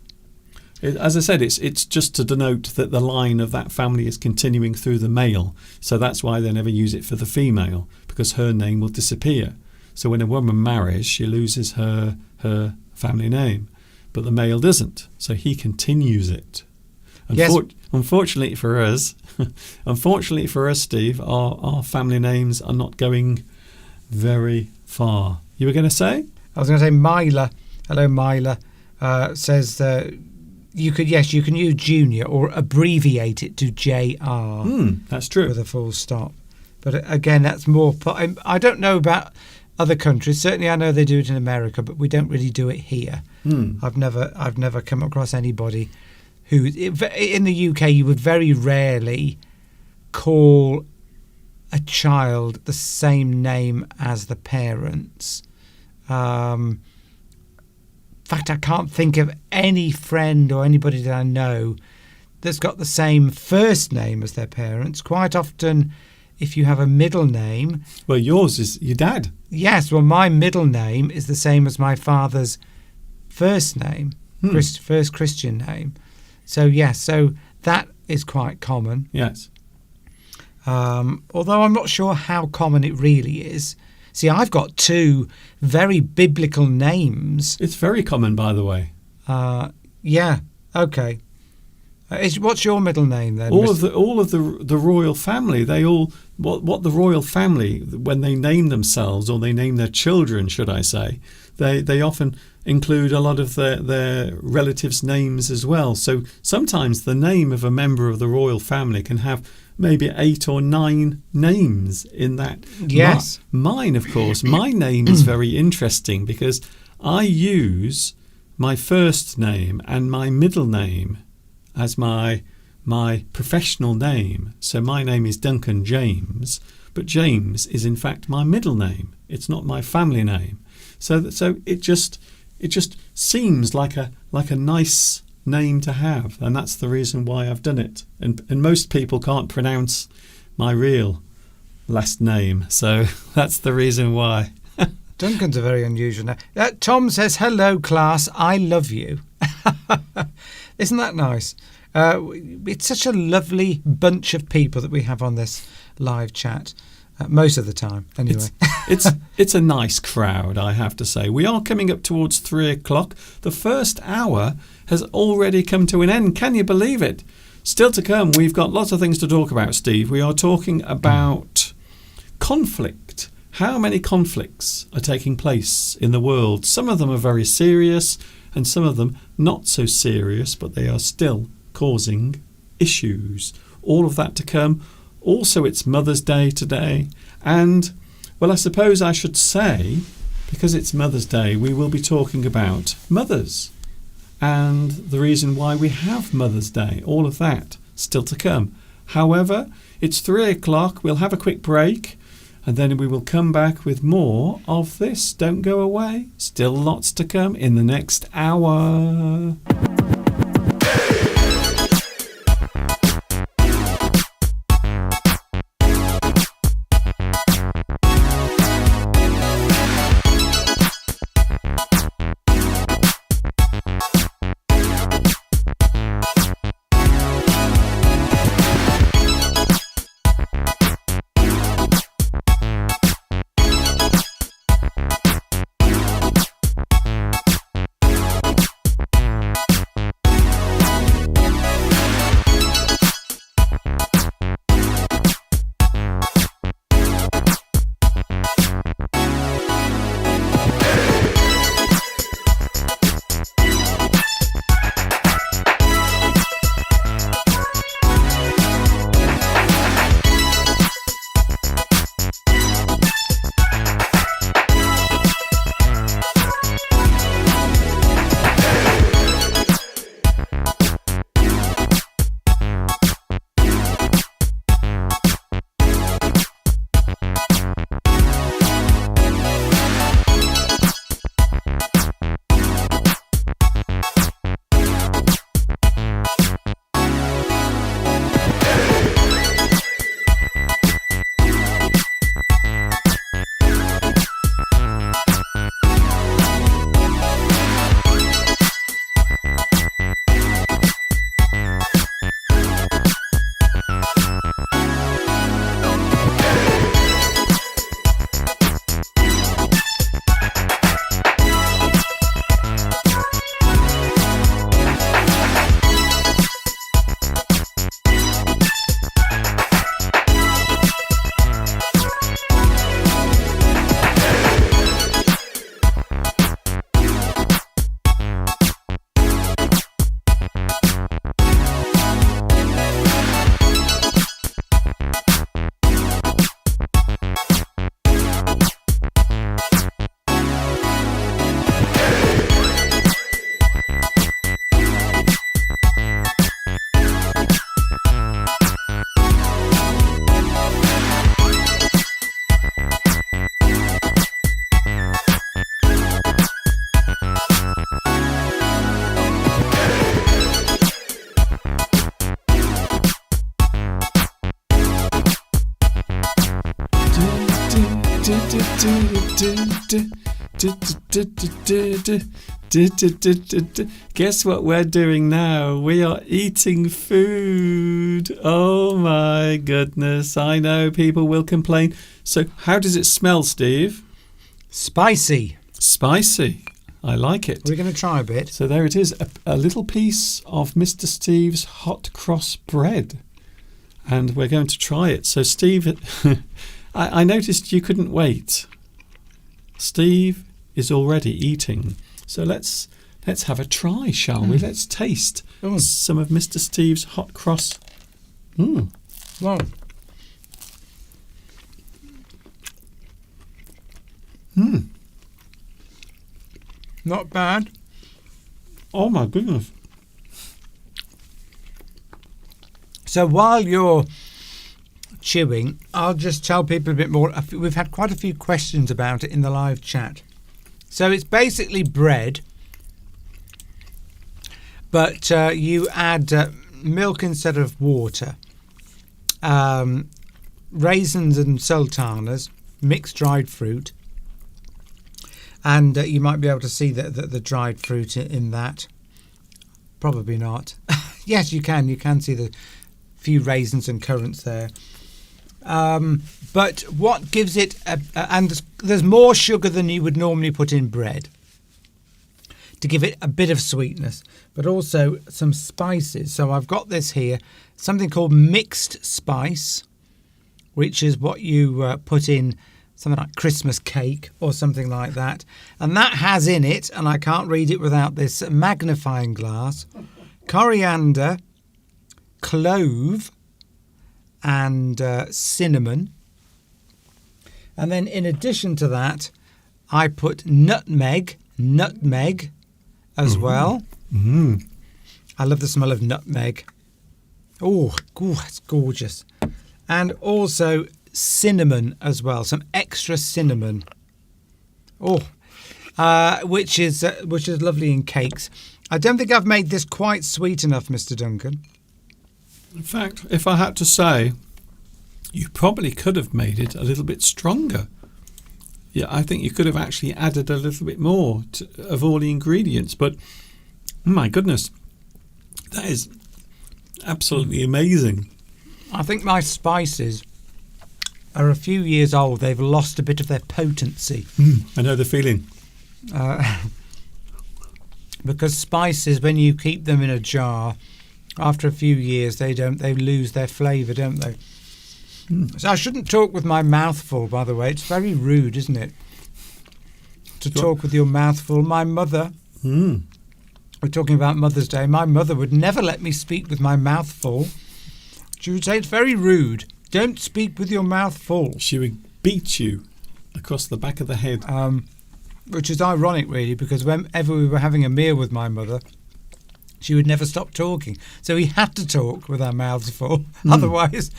As I said, it's just to denote that the line of that family is continuing through the male. So that's why they never use it for the female, because her name will disappear. So when a woman marries, she loses her family name, but the male doesn't. So he continues it. Unfortunately for us, Steve, our family names are not going very far. You were going to say? I was going to say Myla. Hello, Myla. Says you can use junior or abbreviate it to JR. That's true. With a full stop. But again, that's more. I don't know about other countries. Certainly, I know they do it in America, but we don't really do it here. I've never come across anybody who in the UK you would very rarely call a child the same name as the parents. In fact, I can't think of any friend or anybody that I know that's got the same first name as their parents. Quite often, if you have a middle name... Well, yours is your dad. Yes, well, my middle name is the same as my father's first name, first Christian name. So, yes, so that is quite common. Yes. Although I'm not sure how common it really is. See, I've got two very biblical names. It's very common, by the way. Yeah. Okay. What's your middle name then? All of the royal family. They all what the royal family, when they name themselves or they name their children, should I say, they often include a lot of their relatives' names as well. So sometimes the name of a member of the royal family can have maybe 8 or 9 names in that. Yes. Mine, of course, my name is very interesting because I use my first name and my middle name as my professional name. So my name is Duncan James, but James is in fact my middle name. It's not my family name. So it just seems like a nice name to have, and that's the reason why I've done it. And most people can't pronounce my real last name, so that's the reason why. Duncan's a very unusual name. Tom says, "Hello, class. I love you." Isn't that nice? It's such a lovely bunch of people that we have on this live chat. Most of the time, anyway. It's a nice crowd, I have to say. We are coming up towards 3:00. The first hour has already come to an end. Can you believe it? Still to come, we've got lots of things to talk about, Steve. We are talking about conflict. How many conflicts are taking place in the world? Some of them are very serious and some of them not so serious, but they are still causing issues. All of that to come. Also, it's Mother's Day today. And, well, I suppose I should say, because it's Mother's Day, we will be talking about mothers and the reason why we have Mother's Day. All of that still to come. However, it's 3 o'clock. We'll have a quick break, and then we will come back with more of this. Don't go away. Still lots to come in the next hour. Guess what we're doing now? We are eating food. Oh my goodness. I know people will complain. So how does it smell, Steve? Spicy. Spicy. I like it. We're going to try a bit. So there it is, a little piece of Mr. Steve's hot cross bread. And we're going to try it. So Steve, I noticed you couldn't wait. Steve is already eating. So let's have a try, shall we? Let's taste some of Mr. Steve's hot cross. Wow. Not bad. Oh my goodness. So while you're chewing, I'll just tell people a bit more. We've had quite a few questions about it in the live chat. So it's basically bread, but you add milk instead of water, raisins and sultanas, mixed dried fruit, and you might be able to see the dried fruit in that. Probably not. Yes, you can. You can see the few raisins and currants there. But what gives it, and there's more sugar than you would normally put in bread to give it a bit of sweetness, but also some spices. So I've got this here, something called mixed spice, which is what you put in something like Christmas cake or something like that. And that has in it, and I can't read it without this magnifying glass, coriander, clove, and cinnamon. And then in addition to that, I put nutmeg as well. I love the smell of nutmeg. Oh, it's gorgeous. And also cinnamon as well, some extra cinnamon. Which is lovely in cakes. I don't think I've made this quite sweet enough, Mr. Duncan. In fact, if I had to say, you probably could have made it a little bit stronger. Yeah, I think you could have actually added a little bit more of all the ingredients. But, my goodness, that is absolutely amazing. I think my spices are a few years old. They've lost a bit of their potency. I know the feeling. Because spices, when you keep them in a jar, after a few years, they lose their flavour, don't they? So I shouldn't talk with my mouth full, by the way. It's very rude, isn't it? To talk with your mouth full. My mother, we're talking about Mother's Day, my mother would never let me speak with my mouth full. She would say, it's very rude. Don't speak with your mouth full. She would beat you across the back of the head. Which is ironic, really, because whenever we were having a meal with my mother, she would never stop talking. So we had to talk with our mouths full. Otherwise,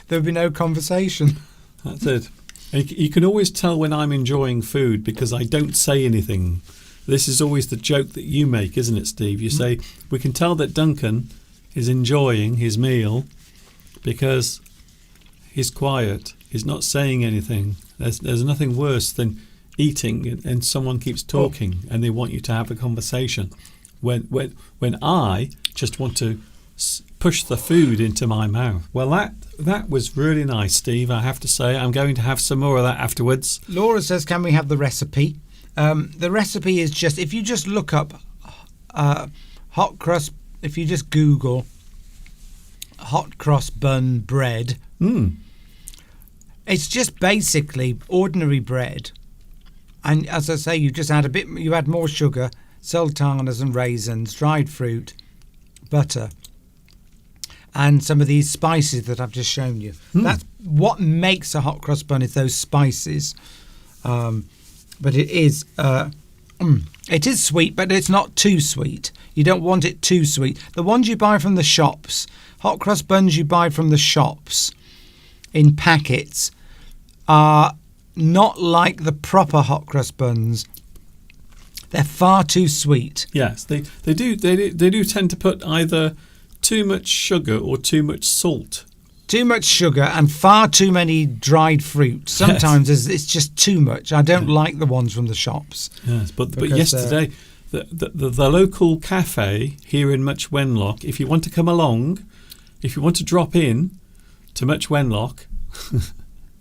there would be no conversation. That's it. And you can always tell when I'm enjoying food because I don't say anything. This is always the joke that you make, isn't it, Steve? You say, we can tell that Duncan is enjoying his meal because he's quiet. He's not saying anything. There's nothing worse than eating and someone keeps talking and they want you to have a conversation. When I just want to push the food into my mouth. Well, that was really nice, Steve. I have to say, I'm going to have some more of that afterwards. Laura says, can we have the recipe? The recipe is just, if you just look up hot cross, if you just Google hot cross bun bread, it's just basically ordinary bread. And as I say, you just add you add more sugar, sultanas and raisins, dried fruit, butter, and some of these spices that I've just shown you. That's what makes a hot cross bun, is those spices. But it is sweet, but it's not too sweet. You don't want it too sweet. The ones you buy from the shops, hot cross buns you buy from the shops in packets, are not like the proper hot cross buns. They're far too sweet. Yes, they do tend to put either too much sugar or too much salt. Too much sugar and far too many dried fruit. Sometimes it's just too much. I don't like the ones from the shops. Yes, but yesterday, the local cafe here in Much Wenlock, if you want to come along, if you want to drop in to Much Wenlock,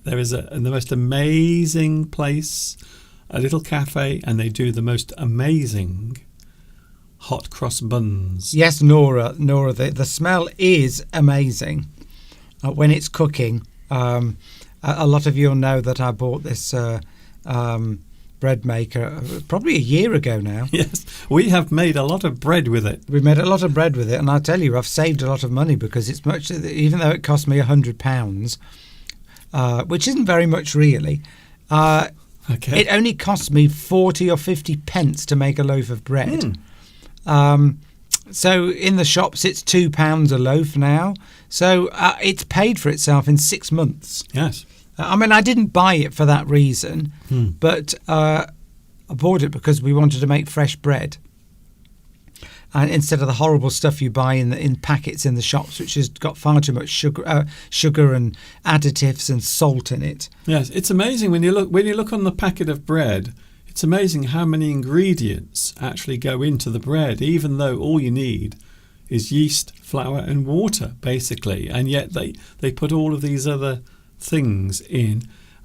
there is the most amazing place, a little cafe, and they do the most amazing hot cross buns. Yes, Nora, the smell is amazing when it's cooking. A lot of you'll know that I bought this bread maker probably a year ago now. Yes, we have made a lot of bread with it. We've made a lot of bread with it, and I tell you, I've saved a lot of money because it's much, even though it cost me £100, which isn't very much really. Okay. It only cost me 40 or 50 pence to make a loaf of bread. So in the shops, it's £2 a loaf now. So it's paid for itself in 6 months. Yes. I mean, I didn't buy it for that reason, but I bought it because we wanted to make fresh bread. And instead of the horrible stuff you buy in packets in the shops, which has got far too much sugar and additives and salt in it. Yes, it's amazing when you look on the packet of bread. It's amazing how many ingredients actually go into the bread, even though all you need is yeast, flour, and water, basically. And yet they put all of these other things in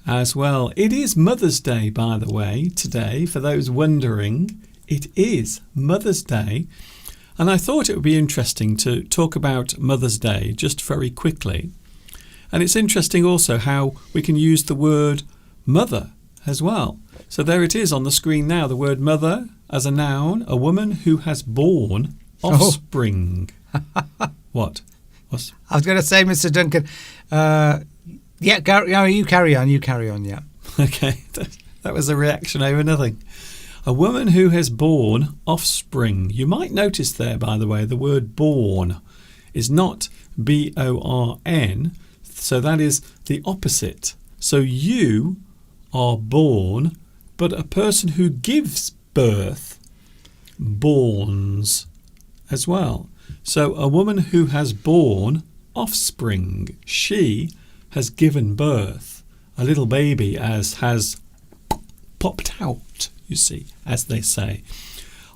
as well. It is Mother's Day, by the way, today. For those wondering, it is Mother's Day. And I thought it would be interesting to talk about Mother's Day just very quickly. And it's interesting also how we can use the word mother as well. So there it is on the screen now, the word mother as a noun, a woman who has borne offspring. What? I was going to say, Mr. Duncan, you carry on, yeah. Okay, that was a reaction over nothing. A woman who has borne offspring. You might notice there, by the way, the word born is not B-O-R-N, so that is the opposite. So you are born, but a person who gives birth borns as well. So a woman who has borne offspring, she has given birth. A little baby has popped out, you see, as they say.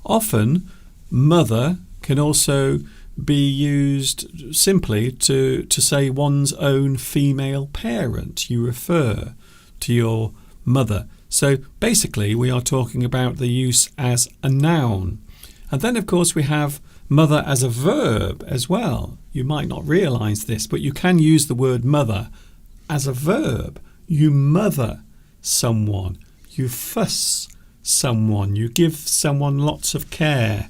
Often, mother can also be used simply to say one's own female parent. You refer to your mother. So basically, we are talking about the use as a noun. And then, of course, we have mother as a verb as well. You might not realise this, but you can use the word mother as a verb. You mother someone. You fuss someone. You give someone lots of care,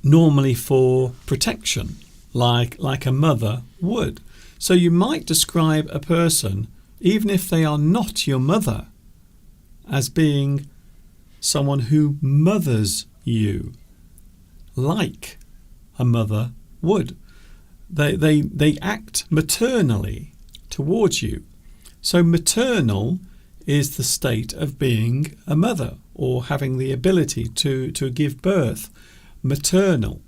normally for protection, like a mother would. So you might describe a person, even if they are not your mother, as being someone who mothers you, like a mother would. They act maternally towards you. So maternal is the state of being a mother or having the ability to give birth. Maternal,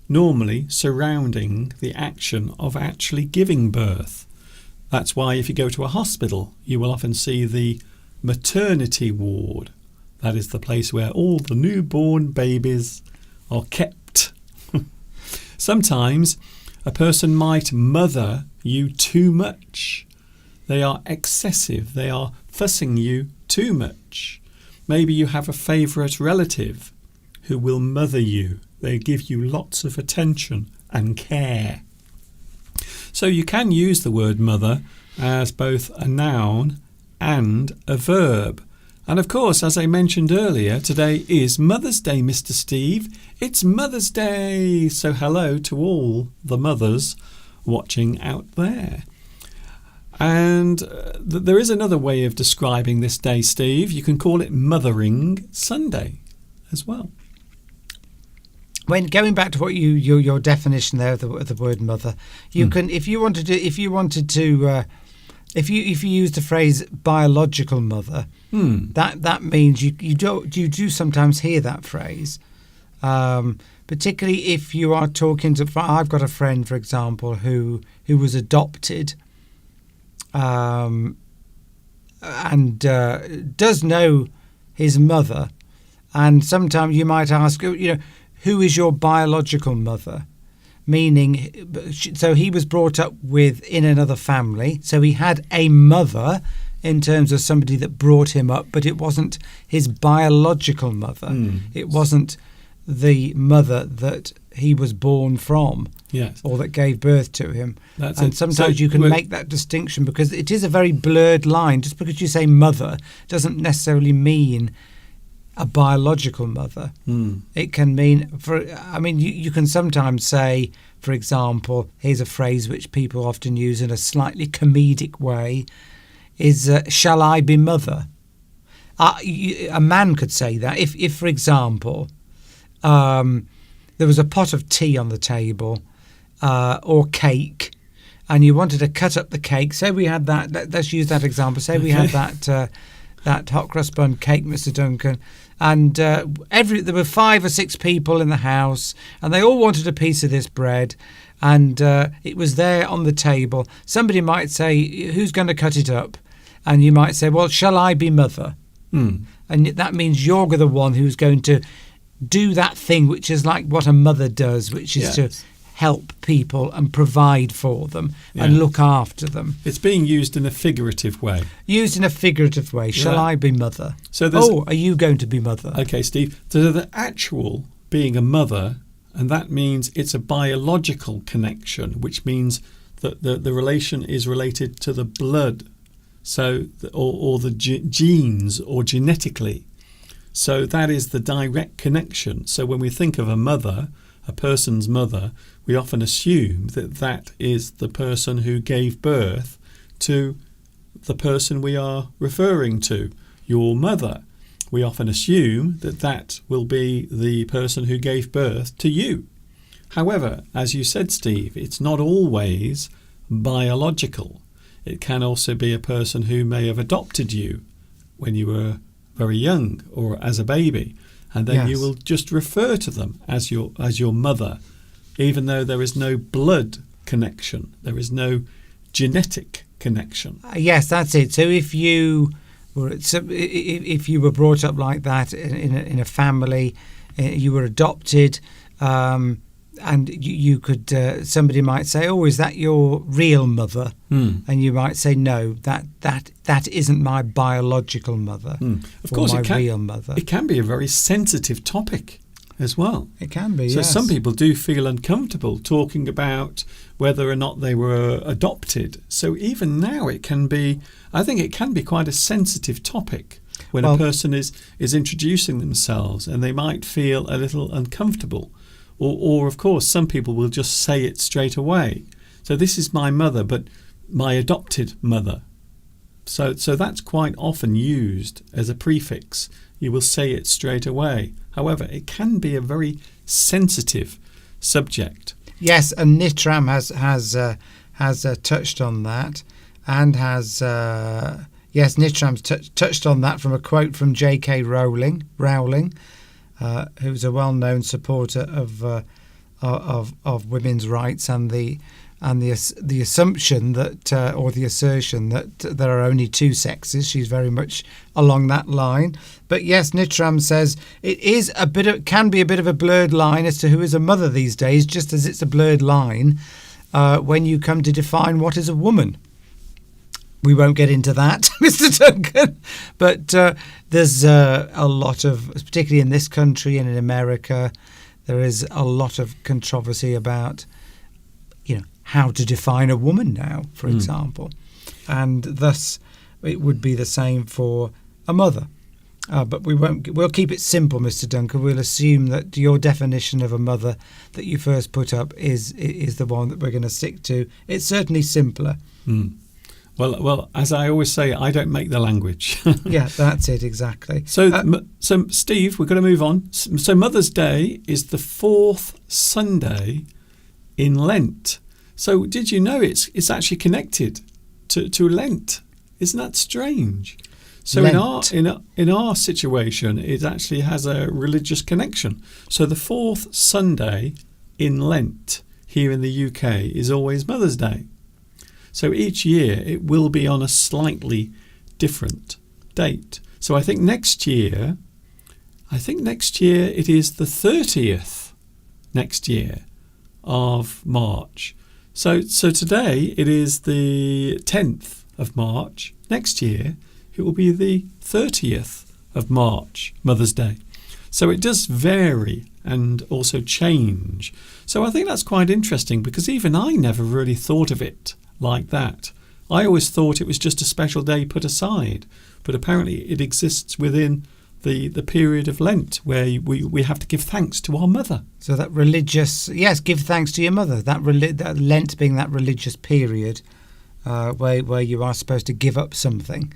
normally surrounding the action of actually giving birth. That's why if you go to a hospital, you will often see the maternity ward. That is the place where all the newborn babies are kept. Sometimes a person might mother you too much. They are excessive. They are fussing you too much. Maybe you have a favourite relative who will mother you. They give you lots of attention and care. So you can use the word mother as both a noun and a verb. And of course, as I mentioned earlier, today is Mother's Day, Mr. Steve. It's Mother's Day. So hello to all the mothers watching out there. And there is another way of describing this day, Steve. You can call it Mothering Sunday as well. When going back to what your definition there of the word mother, you can if you use the phrase biological mother, that means you do sometimes hear that phrase, particularly if you are talking to. I've got a friend, for example, who was adopted, and does know his mother, and sometimes you might ask, who is your biological mother? Meaning, so he was brought up within another family, so he had a mother in terms of somebody that brought him up, but it wasn't his biological mother. It wasn't the mother that he was born from, yes, or that gave birth to him. That's and it. sometimes So you can make that distinction because it is a very blurred line. Just because you say mother doesn't necessarily mean a biological mother. It can mean, you can sometimes say, for example, here's a phrase which people often use in a slightly comedic way, is shall I be mother? A man could say that. If for example, there was a pot of tea on the table or cake, and you wanted to cut up the cake. Say we had that, let's use that example. Say we had that hot cross bun cake, Mr. Duncan, and there were 5 or 6 people in the house, and they all wanted a piece of this bread, and it was there on the table. Somebody might say, who's going to cut it up? And you might say, well, shall I be mother? And that means you're the one who's going to do that thing, which is like what a mother does, which is to help people and provide for them and look after them. It's being used in a figurative way. Used in a figurative way. Shall I be mother? So are you going to be mother? Okay, Steve. So the actual being a mother, and that means it's a biological connection, which means that the relation is related to the blood, so or the genes or genetically. So that is the direct connection. So when we think of a mother, a person's mother, we often assume that is the person who gave birth to the person we are referring to, your mother. we often assume that that will be the person who gave birth to you. However, as you said, Steve, it's not always biological. It can also be a person who may have adopted you when you were very young or as a baby, and then you will just refer to them as your mother, even though there is no blood connection, there is no genetic connection. Yes, that's it. So if you were brought up like that in a family, you were adopted, and you could somebody might say, "Oh, is that your real mother?" And you might say, "No, that isn't my biological mother." Of course, my real mother. It can be a very sensitive topic as well. It can be. So yes. some people do feel uncomfortable talking about whether or not they were adopted. So even now, I think it can be quite a sensitive topic when a person is introducing themselves, and they might feel a little uncomfortable. Or of course, some people will just say it straight away. So this is my mother, but my adopted mother. So that's quite often used as a prefix. You will say it straight away. However, it can be a very sensitive subject. Yes, and Nitram has touched on that, and has Nitram's touched on that from a quote from J.K. Rowling. Who's a well-known supporter of women's rights and the assumption that or the assertion that there are only two sexes. She's very much along that line. But yes, Nitram says it can be a bit of a blurred line as to who is a mother these days, just as it's a blurred line when you come to define what is a woman. We won't get into that, Mr. Duncan, but there's a lot of, particularly in this country and in America, there is a lot of controversy about, how to define a woman now, for example, and thus it would be the same for a mother. But we'll keep it simple, Mr. Duncan. We'll assume that your definition of a mother that you first put up is the one that we're going to stick to. It's certainly simpler. Well, as I always say, I don't make the language. Yeah, that's it, exactly. So, Steve, we're going to move on. So Mother's Day is the fourth Sunday in Lent. So did you know it's actually connected to Lent? Isn't that strange? So Lent. in our situation, it actually has a religious connection. So the fourth Sunday in Lent here in the UK is always Mother's Day. So each year it will be on a slightly different date. So I think next year it is the 30th next year of March. So today it is the 10th of March. Next year it will be the 30th of March, Mother's Day. So it does vary and also change. So I think that's quite interesting, because even I never really thought of it like that. I always thought it was just a special day put aside, but apparently it exists within the period of Lent, where we have to give thanks to our mother. So that religious, give thanks to your mother. That Lent being that religious period where you are supposed to give up something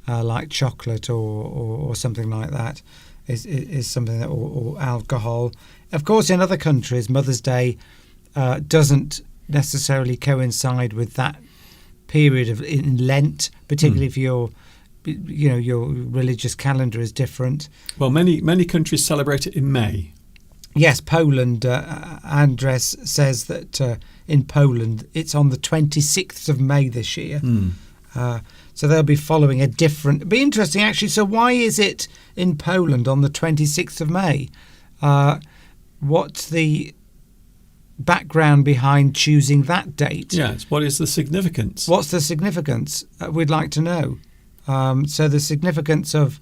like chocolate or something like that is something that, or alcohol. Of course, in other countries, Mother's Day doesn't necessarily coincide with that period in Lent, particularly if your religious calendar is different. Well, many countries celebrate it in May. Yes, Poland. Andres says that in Poland it's on the 26th of May this year. So they'll be following a different. It'd be interesting, actually. So why is it in Poland on the 26th of May? What's the background behind choosing that date? Yes, what is the significance? What's the significance? We'd like to know. So the significance of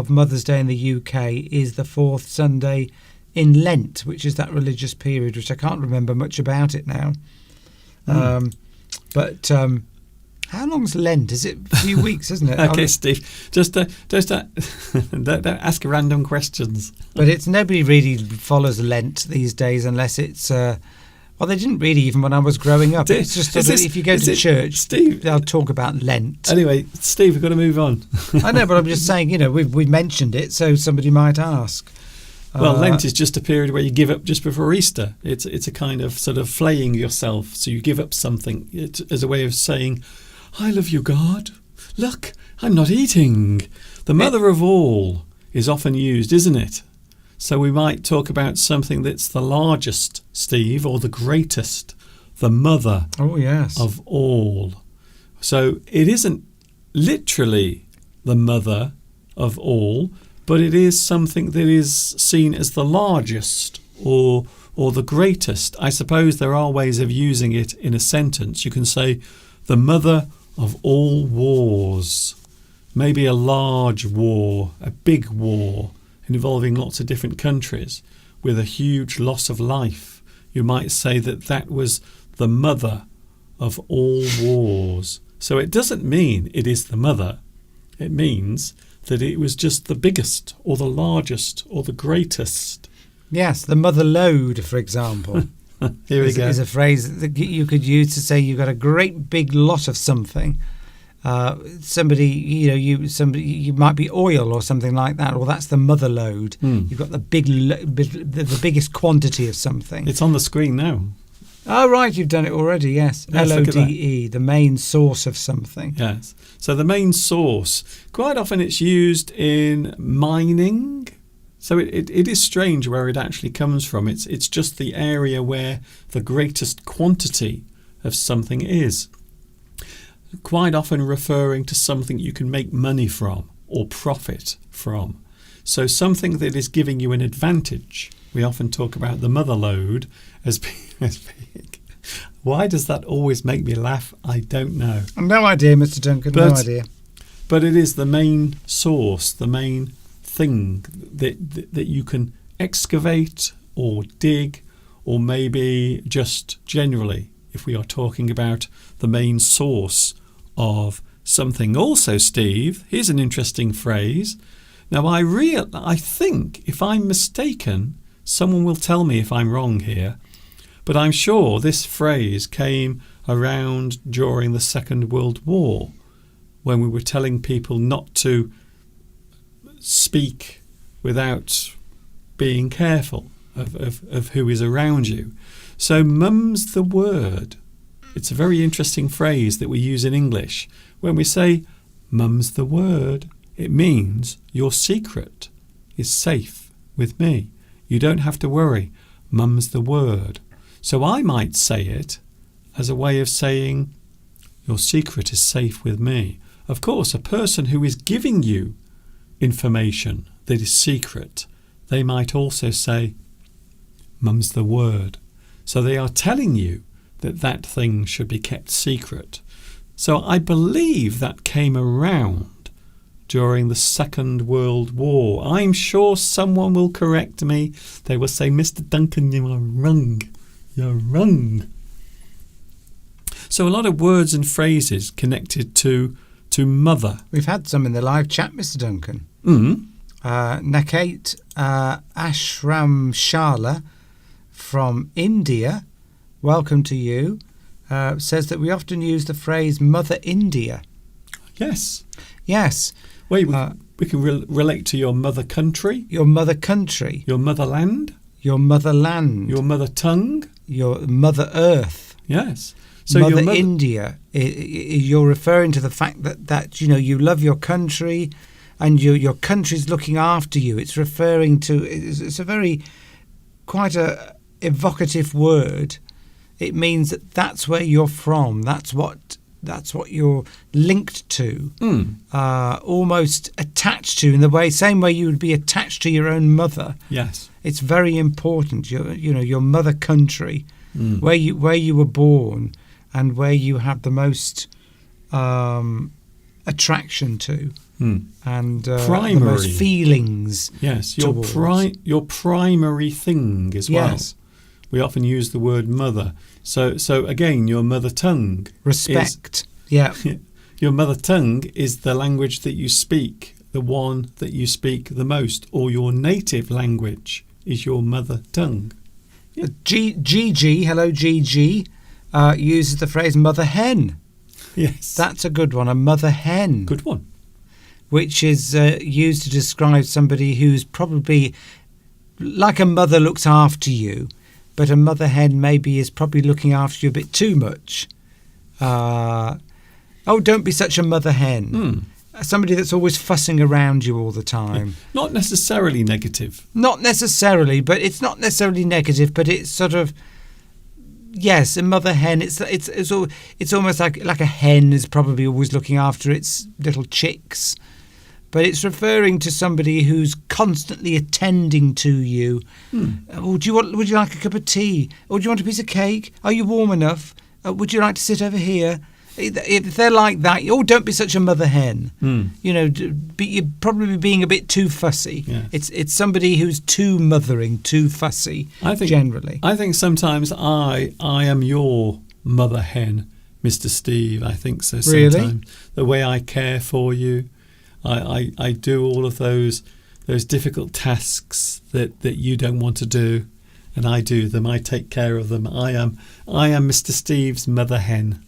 Mother's Day in the UK is the fourth Sunday in Lent, which is that religious period, which I can't remember much about it now. But how long's Lent? Is it a few weeks, isn't it? Okay, Steve, just don't ask random questions. But nobody really follows Lent these days, unless it's Well, they didn't really even when I was growing up. It's just Is this- if you go is to it- church, Steve- they'll talk about Lent. Anyway, Steve, we've got to move on. I know, but I'm just saying, we've mentioned it, so somebody might ask. Well, Lent is just a period where you give up just before Easter. It's a kind of sort of flaying yourself. So you give up something. It's as a way of saying, I love you, God. Look, I'm not eating. The mother of all is often used, isn't it? So we might talk about something that's the largest, Steve, or the greatest, the mother Oh, yes. of all. So it isn't literally the mother of all, but it is something that is seen as the largest or the greatest. I suppose there are ways of using it in a sentence. You can say the mother of all wars. Maybe a large war, a big war involving lots of different countries with a huge loss of life. You might say that was the mother of all wars. So it doesn't mean it is the mother. It means that it was just the biggest or the largest or the greatest. Yes, the mother load, for example. Here we go. Is a phrase that you could use to say you've got a great big lot of something. You might be oil or something like that, or that's the mother load. You've got the the biggest quantity of something. It's on the screen now. Oh, right, you've done it already, yes. Yes, look at that. LODE, the main source of something. Yes. So the main source, quite often it's used in mining. So it is strange where it actually comes from. It's just the area where the greatest quantity of something is. Quite often referring to something you can make money from or profit from. So something that is giving you an advantage. We often talk about the mother load as being. Why does that always make me laugh? I don't know. No idea, Mr. Duncan, no idea. But it is the main source, the main thing that you can excavate or dig, or maybe just generally, if we are talking about the main source of something. Also, Steve, here's an interesting phrase. Now, I think, if I'm mistaken, someone will tell me if I'm wrong here, but I'm sure this phrase came around during the Second World War, when we were telling people not to speak without being careful of who is around you. So mum's the word. It's a very interesting phrase that we use in English. When we say mum's the word, it means your secret is safe with me. You don't have to worry. Mum's the word. So I might say it as a way of saying your secret is safe with me. Of course, a person who is giving you information that is secret, they might also say mum's the word. So they are telling you that thing should be kept secret. So I believe that came around during the Second World War. I'm sure someone will correct me. They will say, Mr. Duncan, you are wrong. You're wrong. So a lot of words and phrases connected to mother. We've had some in the live chat, Mr. Duncan. Nakat Ashram Shala from India, welcome to you, says that we often use the phrase Mother India. Yes. Yes. Wait, we can relate to your mother country. Your mother country. Your motherland. Your motherland. Your mother tongue. Your Mother Earth. Yes. So Mother India. You're referring to the fact that you love your country and your country's looking after you. It's referring to, it's a very, quite a evocative word. It means that's where you're from. That's what you're linked to, almost attached to, in the same way you would be attached to your own mother. Yes, it's very important. Your mother country, where you were born, and where you have the most attraction to, and the most feelings. Yes, your primary thing as well. Yes. We often use the word mother. So again, your mother tongue. Respect. Your mother tongue is the language that you speak, the one that you speak the most, or your native language is your mother tongue. Gigi, hello Gigi, uses the phrase mother hen. Yes. That's a good one, a mother hen. Good one. Which is used to describe somebody who's probably like a mother looks after you, but a mother hen maybe is probably looking after you a bit too much. Don't be such a mother hen. Somebody that's always fussing around you all the time. Not necessarily negative. Not necessarily, but it's not necessarily negative, but it's sort of, yes, a mother hen. It's almost like a hen is probably always looking after its little chicks. But it's referring to somebody who's constantly attending to you. Would you like a cup of tea? Or do you want a piece of cake? Are you warm enough? Would you like to sit over here? If they're like that, don't be such a mother hen. You're probably being a bit too fussy. Yes. It's somebody who's too mothering, too fussy. Generally, I think sometimes I am your mother hen, Mr. Steve. I think so. Sometimes really? The way I care for you. I do all of those difficult tasks that you don't want to do, and I do them. I take care of them. I am Mr. Steve's mother hen.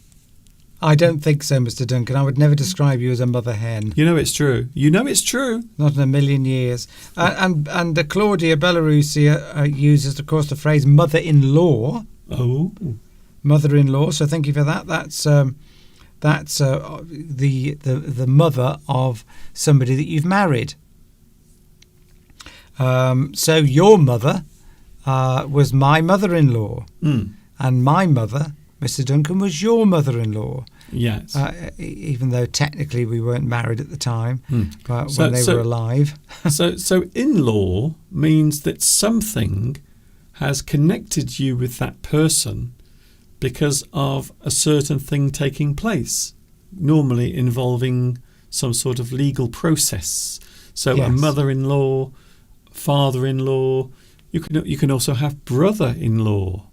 I don't think so, Mr. Duncan. I would never describe you as a mother hen. You know it's true. Not in a million years. And Claudia Belarusia uses, of course, the phrase mother-in-law. Oh. Mother-in-law. So thank you for that. That's the mother of somebody that you've married. So your mother was my mother-in-law, and my mother, Mr. Duncan, was your mother-in-law. Yes. Even though technically we weren't married at the time, but when they were alive. so in-law means that something has connected you with that person because of a certain thing taking place, normally involving some sort of legal process. So yes. A mother-in-law, father-in-law, you can also have brother-in-law,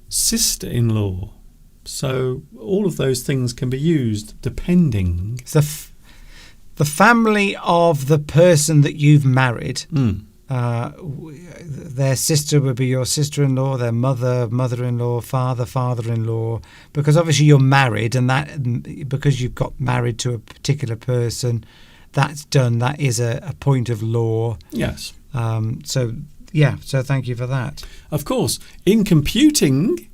sister-in-law. So all of those things can be used depending. The family of the person that you've married. Their sister would be your sister-in-law, their mother-in-law, father-in-law, because obviously you're married, and because you've got married to a particular person, that's done. That is a point of law. Yes. So thank you for that. Of course, in computing,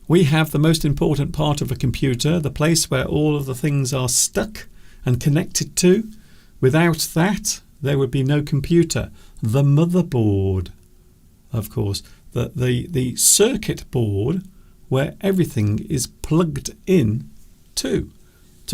we have the most important part of a computer, the place where all of the things are stuck and connected to. Without that, there would be no computer. The motherboard, of course, the circuit board where everything is plugged in to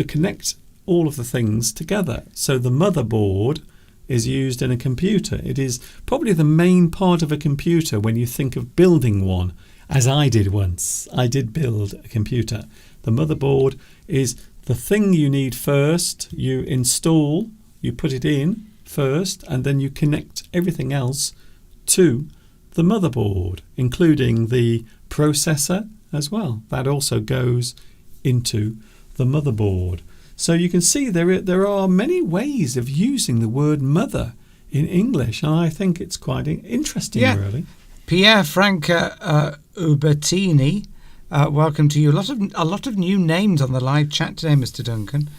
connect all of the things together. So the motherboard is used in a computer. It is probably the main part of a computer when you think of building one, as I did once. I did build a computer. The motherboard is the thing you need first. You install, you put it in first, and then you connect everything else to the motherboard, including the processor as well. That also goes into the motherboard. So you can see there are many ways of using the word mother in English, and I think it's quite interesting, really. Pierre Franca Ubertini, welcome to you. A lot of new names on the live chat today, Mr. Duncan.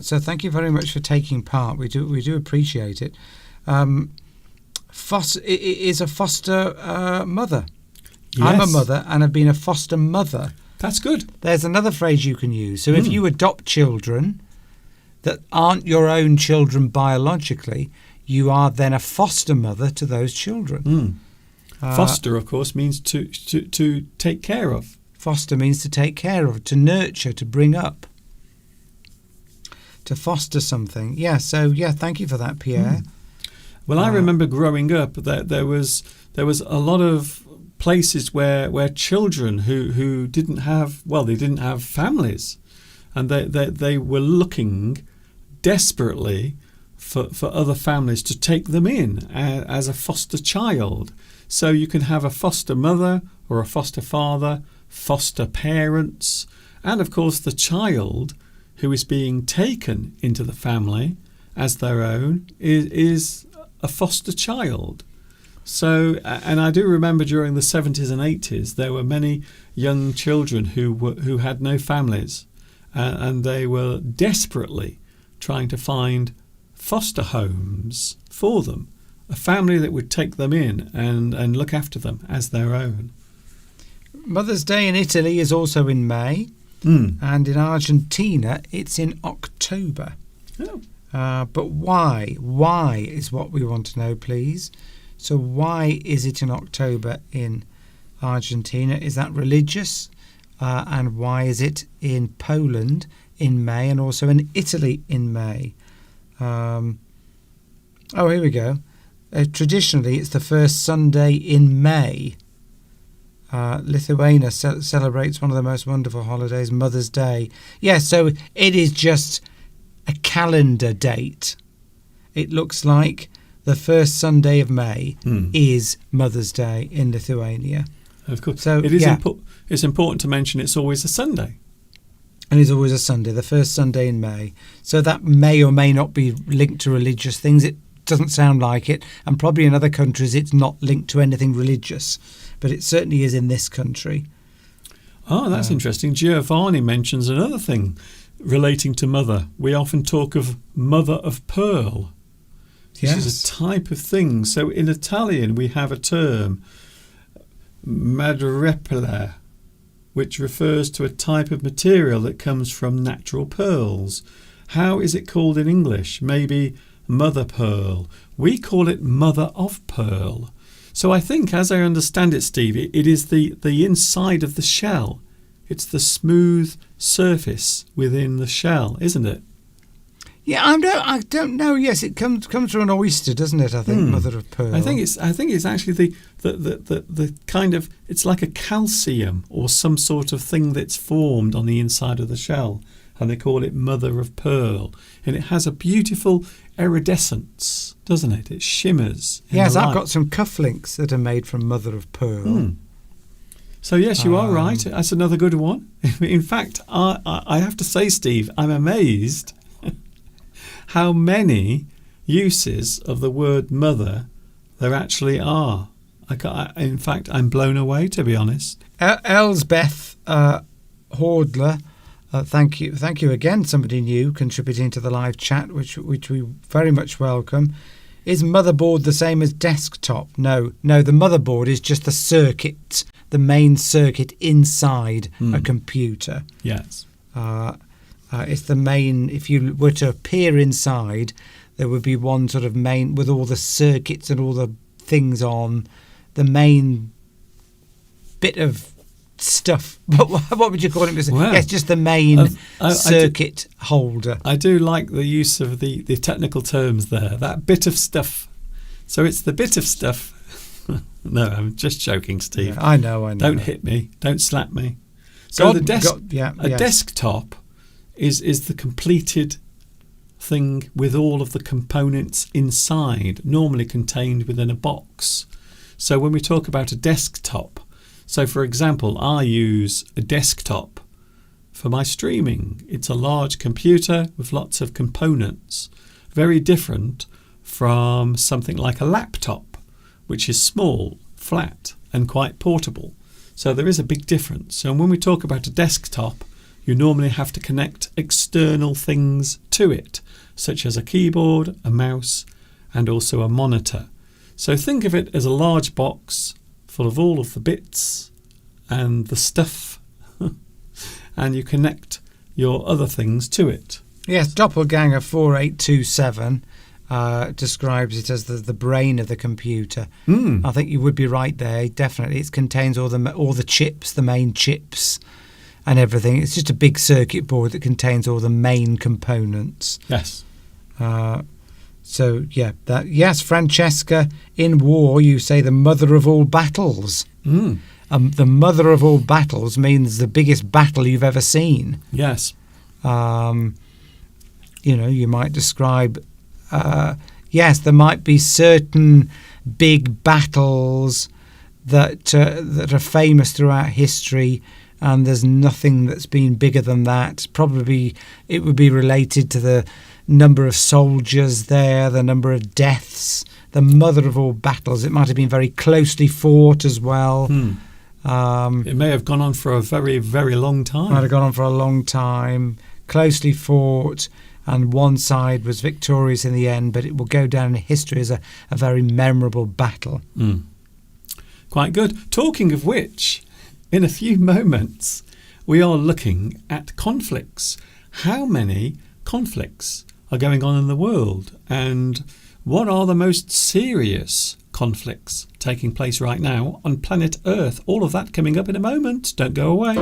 So thank you very much for taking part. We do appreciate it. Is a foster mother. Yes. I'm a mother and have been a foster mother. That's good. There's another phrase you can use. So if you adopt children that aren't your own children biologically, you are then a foster mother to those children. Foster, of course, means to take care of. Foster means to take care of, to nurture, to bring up. To foster something. Thank you for that, Pierre. Well, I remember growing up that there was a lot of places where children who didn't have families, and they were looking desperately for other families to take them in as a foster child. So you can have a foster mother or a foster father, foster parents, and of course the child who is being taken into the family as their own is a foster child. So, and I do remember during the 70s and 80s, there were many young children who had no families, and they were desperately trying to find foster homes for them, a family that would take them in and look after them as their own. Mother's Day in Italy is also in May, and in Argentina it's in October. Oh. But why? Why is what we want to know, please. So why is it in October in Argentina? Is that religious? And why is it in Poland in May and also in Italy in May? Here we go. Traditionally, it's the first Sunday in May. Lithuania celebrates one of the most wonderful holidays, Mother's Day. Yes, so it is just a calendar date. It looks like the first Sunday of May is Mother's Day in Lithuania. Of course. So it is it's important to mention it's always a Sunday. And it's always a Sunday, the first Sunday in May. So that may or may not be linked to religious things. It doesn't sound like it. And probably in other countries it's not linked to anything religious. But it certainly is in this country. Oh, that's interesting. Giovanni mentions another thing relating to mother. We often talk of mother of pearl. This is a type of thing. So in Italian we have a term, madrepala, which refers to a type of material that comes from natural pearls. How is it called in English? Maybe mother pearl. We call it mother of pearl. So I think, as I understand it, Steve, it is the inside of the shell. It's the smooth surface within the shell, isn't it? Yeah, I don't know. Yes, it comes from an oyster, doesn't it? I think mother of pearl. I think it's actually the kind of, it's like a calcium or some sort of thing that's formed on the inside of the shell, and they call it mother of pearl, and it has a beautiful iridescence, doesn't it? It shimmers. Yes, I've got some cufflinks that are made from mother of pearl. So yes, you are right. That's another good one. In fact, I have to say, Steve, I'm amazed how many uses of the word mother there actually are. In fact, I'm blown away, to be honest. Elsbeth Hordler, thank you again, somebody new contributing to the live chat, which we very much welcome. Is motherboard the same as desktop? No, the motherboard is just the circuit, the main circuit inside a computer. Yes. It's the main, if you were to peer inside, there would be one sort of main with all the circuits and all the things on, the main bit of stuff. What would you call it? Wow. Yes, just the main circuit holder. I do like the use of the technical terms there, that bit of stuff. So it's the bit of stuff. No, I'm just joking, Steve. Yeah, I know. Don't hit me. Don't slap me. So desktop is the completed thing with all of the components inside, normally contained within a box. So when we talk about a desktop, so for example, I use a desktop for my streaming. It's a large computer with lots of components, very different from something like a laptop, which is small, flat, and quite portable. So there is a big difference. So when we talk about a desktop, you normally have to connect external things to it, such as a keyboard, a mouse, and also a monitor. So think of it as a large box full of all of the bits and the stuff, and you connect your other things to it. Yes, Doppelganger 4827 describes it as the brain of the computer. I think you would be right there. Definitely, it contains all the chips, the main chips, and everything. It's just a big circuit board that contains all the main components. Yes. Yes, Francesca, in war you say the mother of all battles. The mother of all battles means the biggest battle you've ever seen. Yes. You might describe, there might be certain big battles that are famous throughout history, and there's nothing that's been bigger than that. Probably it would be related to the number of soldiers there, the number of deaths the mother of all battles. It might have been very closely fought as well. It may have gone on for a very, very long time. Might have gone on for a long time, closely fought, and one side was victorious in the end, but it will go down in history as a very memorable battle. Quite good. Talking of which, in a few moments, we are looking at conflicts. How many conflicts are going on in the world? And what are the most serious conflicts taking place right now on planet Earth? All of that coming up in a moment. Don't go away.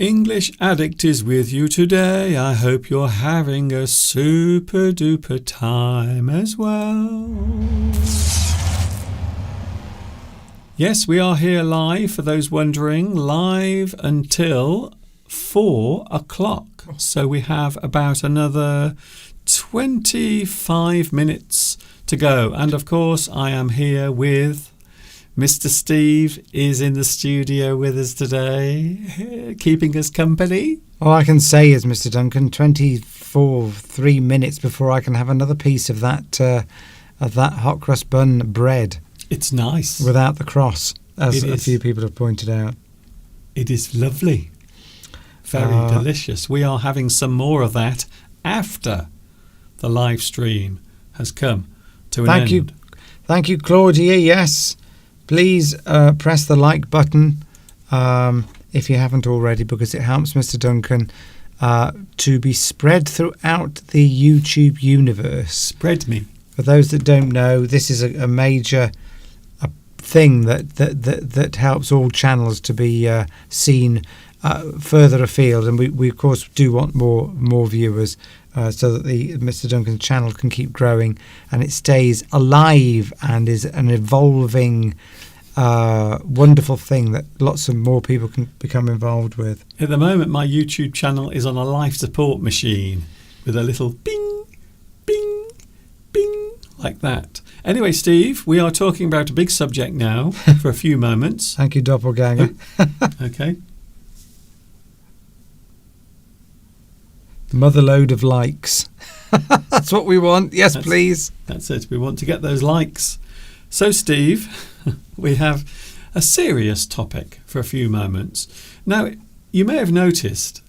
English Addict is with you today. I hope you're having a super duper time as well. Yes, we are here live, for those wondering, live until 4 o'clock. So we have about another 25 minutes to go. And of course, I am here with Mr. Steve is in the studio with us today, keeping us company. All I can say is, Mr. Duncan, 3 minutes before I can have another piece of that hot cross bun bread. It's nice. Without the cross, as a few people have pointed out. It is lovely. Very delicious. We are having some more of that after the live stream has come to an end. Thank you, Claudia. Yes. Please press the like button if you haven't already, because it helps Mr. Duncan to be spread throughout the YouTube universe. Spread me. For those that don't know, this is a major thing that helps all channels to be seen further afield, and we of course do want more viewers, so that the Mr. Duncan channel can keep growing and it stays alive and is an evolving wonderful thing that lots of more people can become involved with. At the moment, my YouTube channel is on a life support machine with a little bing, bing, bing, like that. Anyway, Steve, we are talking about a big subject now for a few moments. Thank you, Doppelganger. Okay. Motherload of likes. That's what we want. Yes, please. That's it. We want to get those likes. So, Steve, we have a serious topic for a few moments. Now, you may have noticed,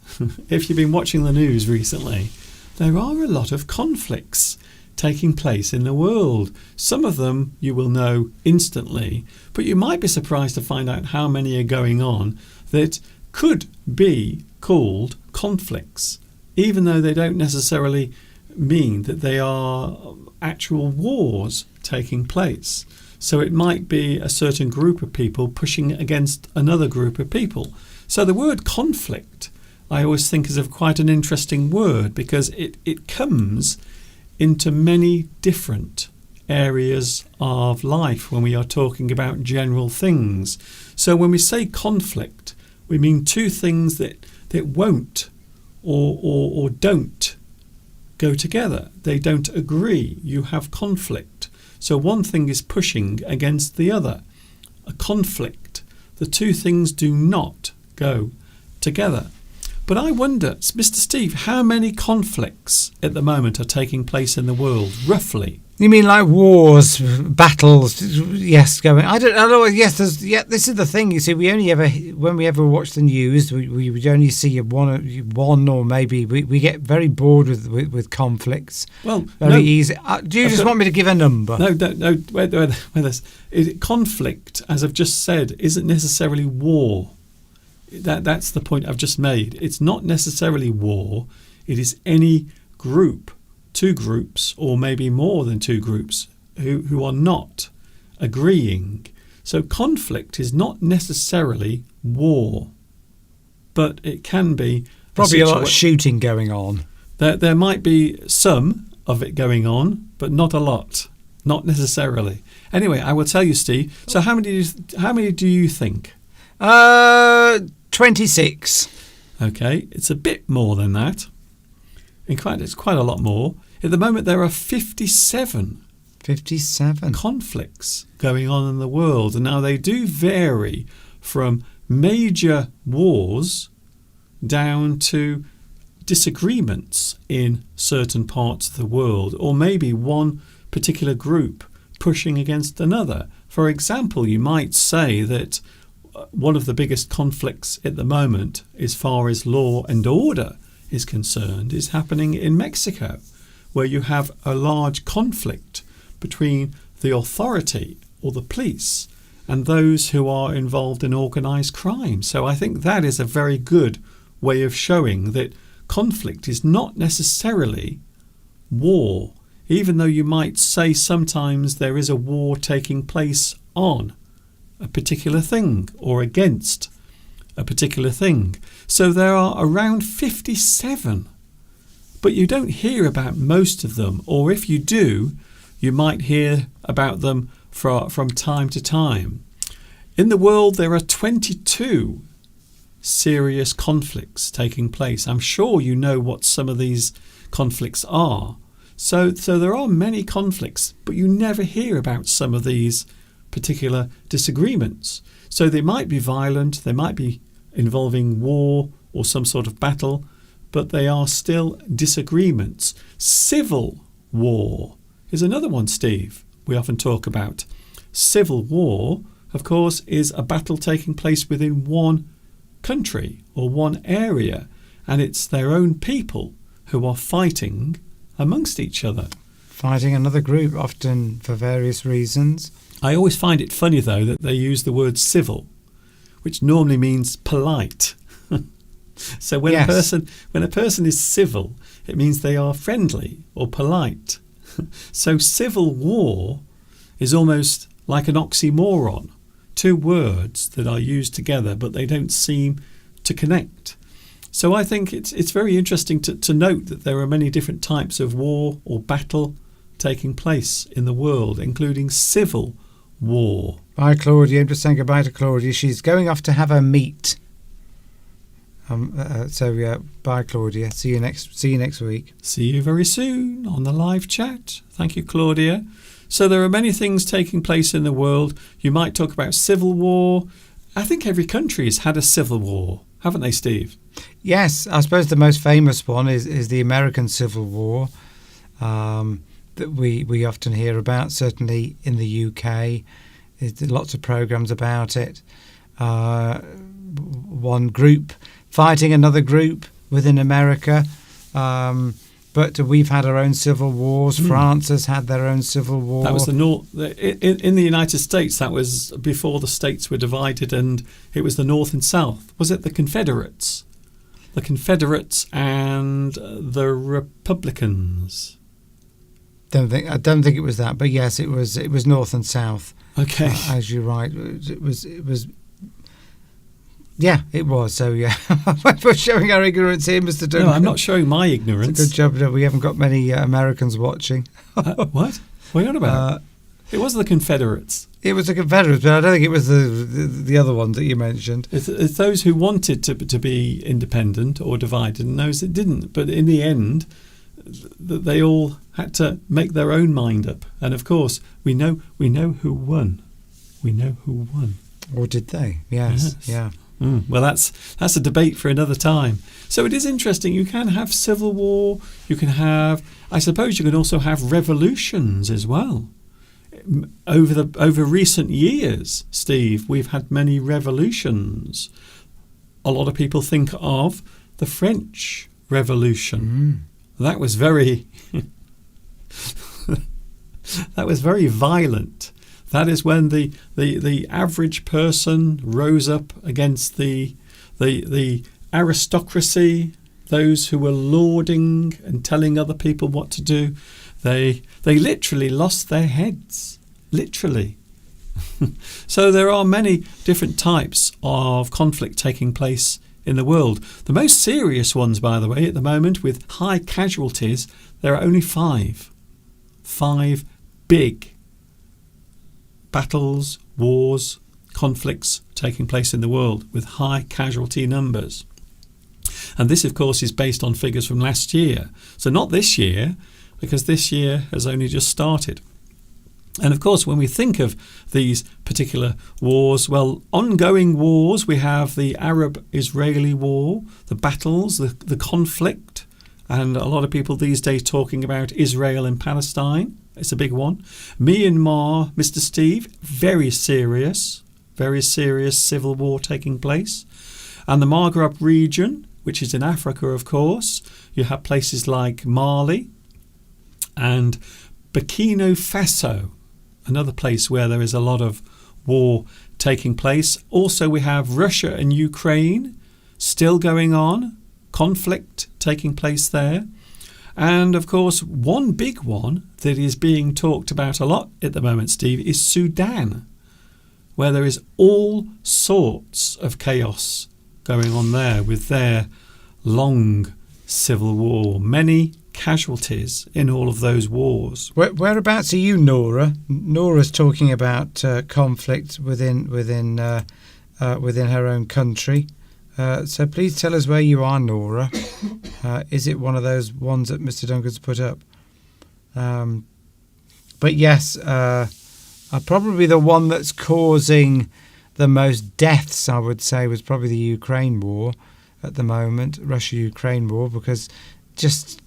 if you've been watching the news recently, there are a lot of conflicts taking place in the world. Some of them you will know instantly, but you might be surprised to find out how many are going on that could be called conflicts, even though they don't necessarily mean that they are actual wars taking place. So it might be a certain group of people pushing against another group of people. So the word conflict, I always think, is quite an interesting word, because it comes into many different areas of life when we are talking about general things. So when we say conflict, we mean two things that won't or don't go together. They don't agree. You have conflict. So one thing is pushing against the other. A conflict. The two things do not go together. But I wonder, Mr. Steve, how many conflicts at the moment are taking place in the world, roughly? You mean like wars, battles? Yes, going. I don't know. Yes, this is the thing. You see, when we ever watch the news, we would only see one, or maybe we get very bored with conflicts. Well, very easy. Do you just want me to give a number? No. Wait. Conflict, as I've just said, isn't necessarily war. That's the point I've just made. It's not necessarily war. It is any group two groups, or maybe more than two groups, who are not agreeing. So conflict is not necessarily war, but it can be Probably a lot of shooting going on. There might be some of it going on, but not a lot, not necessarily. Anyway, I will tell you, Steve. So how many do you think? 26. Okay, it's a bit more than that. In fact, it's quite a lot more. At the moment, there are 57 conflicts going on in the world. And now they do vary from major wars down to disagreements in certain parts of the world, or maybe one particular group pushing against another. For example, you might say that one of the biggest conflicts at the moment, as far as law and order is concerned, is happening in Mexico, where you have a large conflict between the authority or the police and those who are involved in organised crime. So I think that is a very good way of showing that conflict is not necessarily war, even though you might say sometimes there is a war taking place on a particular thing or against a particular thing. So there are around 57, but you don't hear about most of them, or if you do, you might hear about them from time to time. In the world, there are 22 serious conflicts taking place. I'm sure you know what some of these conflicts are. So there are many conflicts, but you never hear about some of these particular disagreements. So they might be violent, they might be involving war or some sort of battle, but they are still disagreements. Civil war is another one, Steve, we often talk about. Civil war, of course, is a battle taking place within one country or one area, and it's their own people who are fighting amongst each other. Fighting another group, often for various reasons. I always find it funny, though, that they use the word civil, which normally means polite. So when a person is civil, it means they are friendly or polite. So civil war is almost like an oxymoron, two words that are used together, but they don't seem to connect. So I think it's very interesting to note that there are many different types of war or battle taking place in the world, including civil war. Bye, Claudia. I'm just saying goodbye to Claudia. She's going off to have her meat. Bye, Claudia. See you next week. See you very soon on the live chat. Thank you, Claudia. So there are many things taking place in the world. You might talk about civil war. I think every country has had a civil war, haven't they, Steve? Yes, I suppose the most famous one is the American Civil War that we often hear about, certainly in the UK. There's lots of programmes about it. One group fighting another group within America. But we've had our own civil wars. France has had their own civil war. That was the North. In the United States, that was before the states were divided, and it was the North and South. Was it the Confederates? The Confederates and the Republicans. I don't think it was that, but yes, it was North and South. Okay, as you're right, it was. Yeah, it was. So yeah, we're showing our ignorance here, Mr. Duncan. No, I'm not showing my ignorance. It's a good job that we haven't got many Americans watching. What? What are you on about? It was the Confederates. It was the Confederates, but I don't think it was the other ones that you mentioned. It's those who wanted to be independent or divided, and those that didn't. But in the end, they all had to make their own mind up. And of course, we know who won. We know who won. Or did they? Yes. Yeah. Well, that's a debate for another time. So it is interesting. You can have civil war. You can have, I suppose, you can also have revolutions as well. Over recent years, Steve, we've had many revolutions. A lot of people think of the French Revolution. That was very violent. That is when the average person rose up against the aristocracy, those who were lauding and telling other people what to do, they literally lost their heads. Literally. So there are many different types of conflict taking place in the world. The most serious ones, by the way, at the moment, with high casualties, there are only 5. 5 big battles, wars, conflicts taking place in the world with high casualty numbers. And this, of course, is based on figures from last year. So not this year, because this year has only just started. And of course, when we think of these particular wars, well, ongoing wars, we have the Arab-Israeli war, the battles, the conflict, and a lot of people these days talking about Israel and Palestine. It's a big one. Myanmar, Mr. Steve, very serious civil war taking place. And the Maghreb region, which is in Africa, of course, you have places like Mali and Burkina Faso, another place where there is a lot of war taking place. Also, we have Russia and Ukraine still going on, conflict taking place there. And of course, one big one that is being talked about a lot at the moment, Steve, is Sudan, where there is all sorts of chaos going on there with their long civil war. Many casualties in all of those wars. Whereabouts are you, Nora? Nora's talking about conflict within her own country. So please tell us where you are, Nora. Is it one of those ones that Mr. Duncan's put up? But yes, probably the one that's causing the most deaths, I would say, was probably the Ukraine war at the moment, Russia-Ukraine war, because just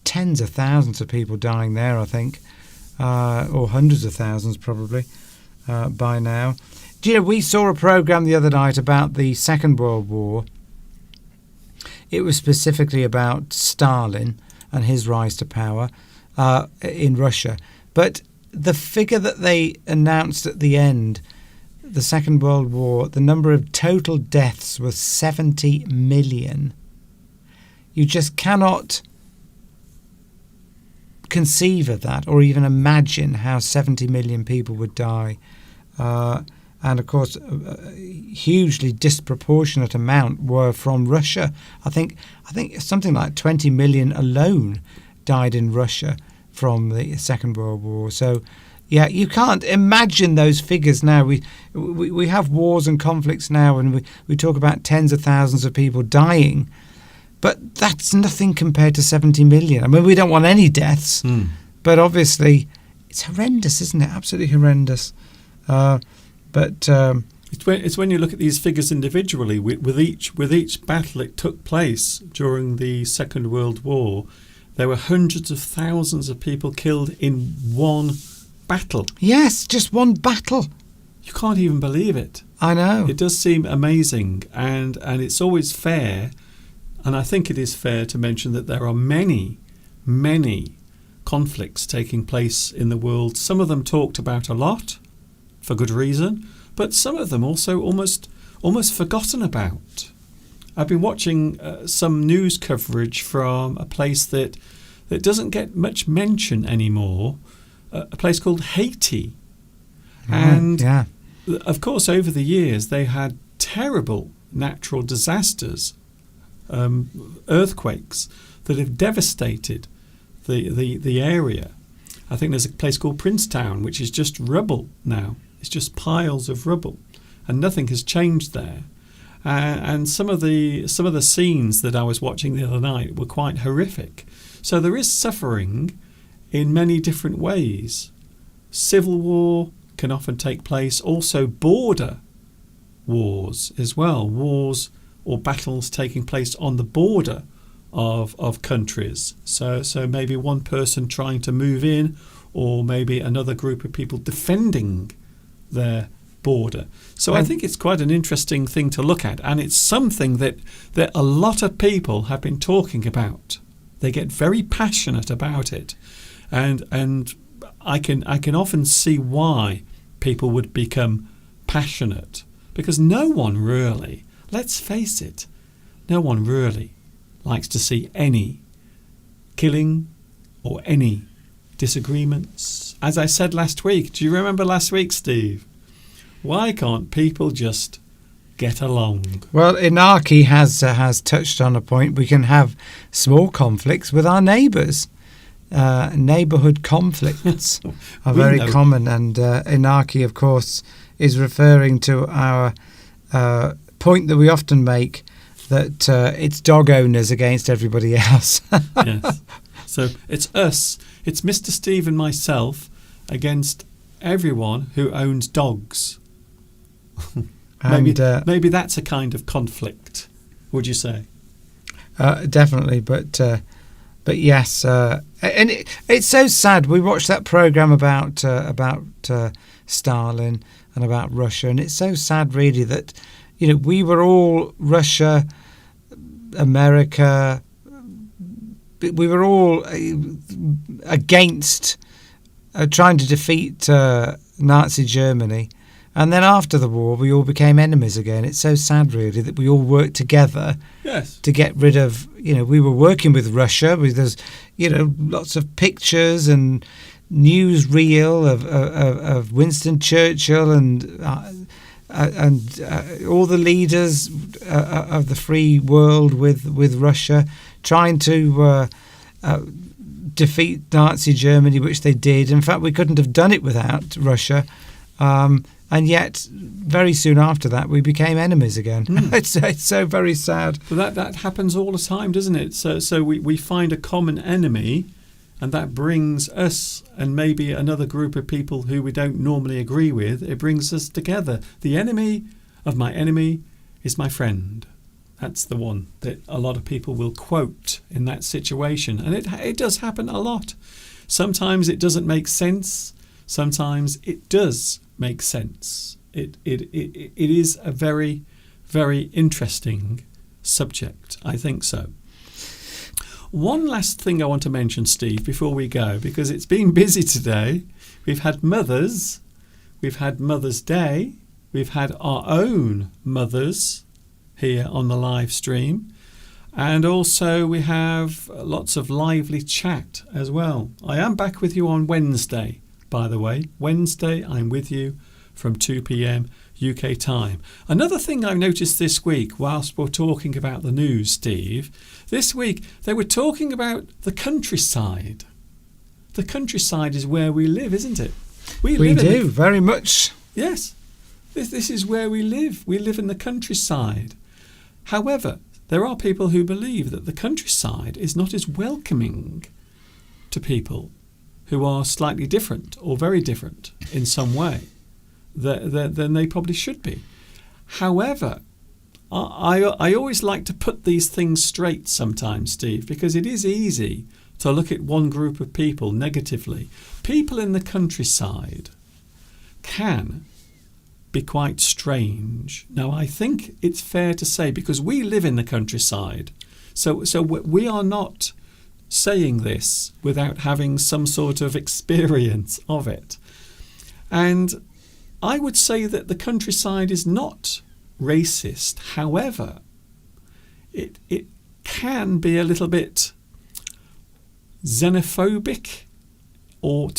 tens of thousands of people dying there, I think, or hundreds of thousands probably by now. Do you know, we saw a programme the other night about the Second World War. It was specifically about Stalin and his rise to power in Russia. But the figure that they announced at the end, the Second World War, the number of total deaths was 70 million. You just cannot conceive of that or even imagine how 70 million people would die. And of course, a hugely disproportionate amount were from Russia. I think something like 20 million alone died in Russia from the Second World War. So, yeah, you can't imagine those figures now. We have wars and conflicts now, and we talk about tens of thousands of people dying, but that's nothing compared to 70 million. I mean, we don't want any deaths, but obviously it's horrendous, isn't it? Absolutely horrendous. But it's when you look at these figures individually, with each battle it took place during the Second World War, there were hundreds of thousands of people killed in one battle. Yes, just one battle. You can't even believe it. I know. It does seem amazing, and it's always fair, and I think it is fair to mention that there are many conflicts taking place in the world. Some of them talked about a lot, for good reason, but some of them also almost forgotten about. I've been watching some news coverage from a place that doesn't get much mention anymore, a place called Haiti. And yeah. Of course, over the years, they had terrible natural disasters, earthquakes that have devastated the area. I think there's a place called Princetown, which is just rubble now. It's just piles of rubble, and nothing has changed there. And some of the scenes that I was watching the other night were quite horrific. So there is suffering in many different ways. Civil war can often take place. Also border wars as well. Wars or battles taking place on the border of countries. So maybe one person trying to move in, or maybe another group of people defending their border. So I think it's quite an interesting thing to look at, and it's something that a lot of people have been talking about. They get very passionate about it, and I can often see why people would become passionate, because no one really, let's face it, no one really likes to see any killing or any disagreements. As I said last week, do you remember last week, Steve? Why can't people just get along? Well, Inaki has touched on a point. We can have small conflicts with our neighbours. Neighbourhood conflicts are We very know. common, and Inaki, of course, is referring to our point that we often make, that it's dog owners against everybody else. Yes. So it's us. It's Mr. Steve and myself against everyone who owns dogs. And Maybe that's a kind of conflict, would you say? definitely, but yes, and it's so sad. We watched that program about Stalin and about Russia, and it's so sad, really, that we were all Russia, America. We were all against trying to defeat Nazi Germany. And then after the war, we all became enemies again. It's so sad, really, that we all worked together to get rid of, we were working with Russia. There's, lots of pictures and newsreel of Winston Churchill and all the leaders of the free world with Russia trying to defeat Nazi Germany, which they did. In fact, we couldn't have done it without Russia. And yet, very soon after that, we became enemies again. It's so very sad. Well, that happens all the time, doesn't it? So we find a common enemy, and that brings us and maybe another group of people who we don't normally agree with. It brings us together. The enemy of my enemy is my friend. That's the one that a lot of people will quote in that situation. And it does happen a lot. Sometimes it doesn't make sense. Sometimes it does make sense. It is a very, very interesting subject. I think so. One last thing I want to mention, Steve, before we go, because it's been busy today. We've had mothers. We've had Mother's Day. We've had our own mothers here on the live stream. And also we have lots of lively chat as well. I am back with you on Wednesday, by the way. Wednesday, I'm with you from 2 p.m. UK time. Another thing I've noticed this week, whilst we're talking about the news, Steve, this week they were talking about the countryside. The countryside is where we live, isn't it? We do, very much. Yes. This is where we live. We live in the countryside. However, there are people who believe that the countryside is not as welcoming to people who are slightly different or very different in some way than they probably should be. However, I always like to put these things straight sometimes, Steve, because it is easy to look at one group of people negatively. People in the countryside can be quite strange. Now, I think it's fair to say, because we live in the countryside, so we are not saying this without having some sort of experience of it. And I would say that the countryside is not racist. However, it can be a little bit xenophobic or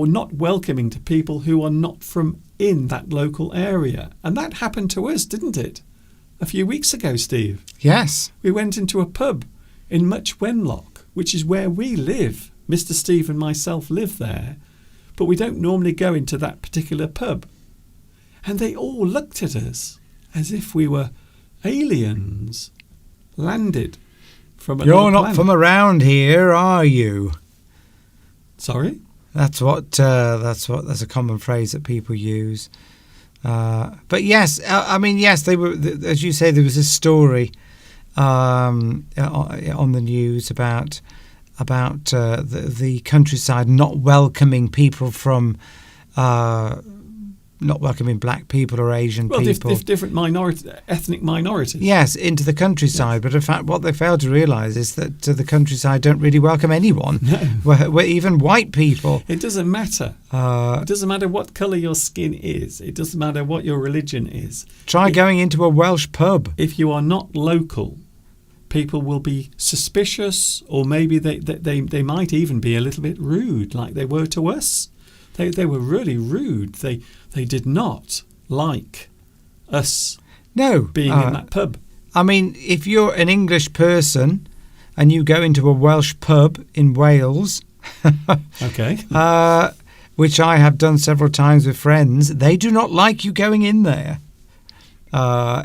not welcoming to people who are not from in that local area. And that happened to us, didn't it? A few weeks ago, Steve. Yes. We went into a pub in Much Wenlock, which is where we live. Mr. Steve and myself live there. But we don't normally go into that particular pub. And they all looked at us as if we were aliens landed from another You're not planet. from around here, are you? Sorry? That's a common phrase that people use. But yes, yes, they were. As you say, there was a story on the news about the countryside not welcoming people from. Not welcoming black people or Asian people. Different ethnic minorities. Yes, into the countryside. Yes. But in fact, what they fail to realise is that the countryside don't really welcome anyone. No. We're even white people. It doesn't matter. It doesn't matter what colour your skin is. It doesn't matter what your religion is. Try going into a Welsh pub. If you are not local, people will be suspicious, or maybe they might even be a little bit rude, like they were to us. They were really rude. They did not like us being in that pub. I mean, if you're an English person and you go into a Welsh pub in Wales, Okay. which I have done several times with friends, they do not like you going in there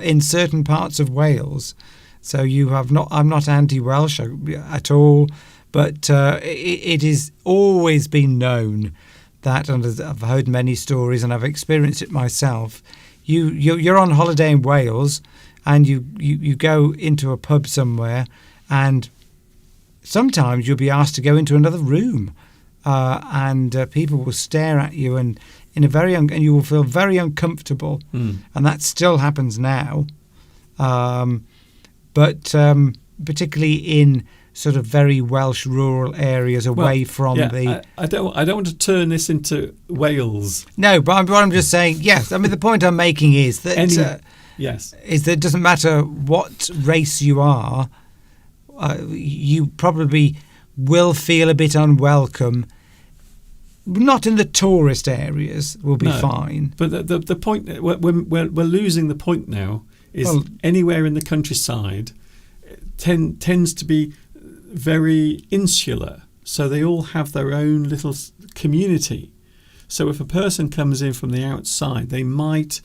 in certain parts of Wales. So I'm not anti-Welsh at all, but it is always been known that, and I've heard many stories and I've experienced it myself, you're on holiday in Wales and you go into a pub somewhere, and sometimes you'll be asked to go into another room, and people will stare at you and and you will feel very uncomfortable, and that still happens now. But particularly in sort of very Welsh rural areas away from the... I don't want to turn this into Wales. No, but what I'm just saying, yes. I mean, the point I'm making is that yes, is that it doesn't matter what race you are, you probably will feel a bit unwelcome. Not in the tourist areas, will be fine. But the point, we're losing the point now, is anywhere in the countryside tends to be very insular, so they all have their own little community. So if a person comes in from the outside, they might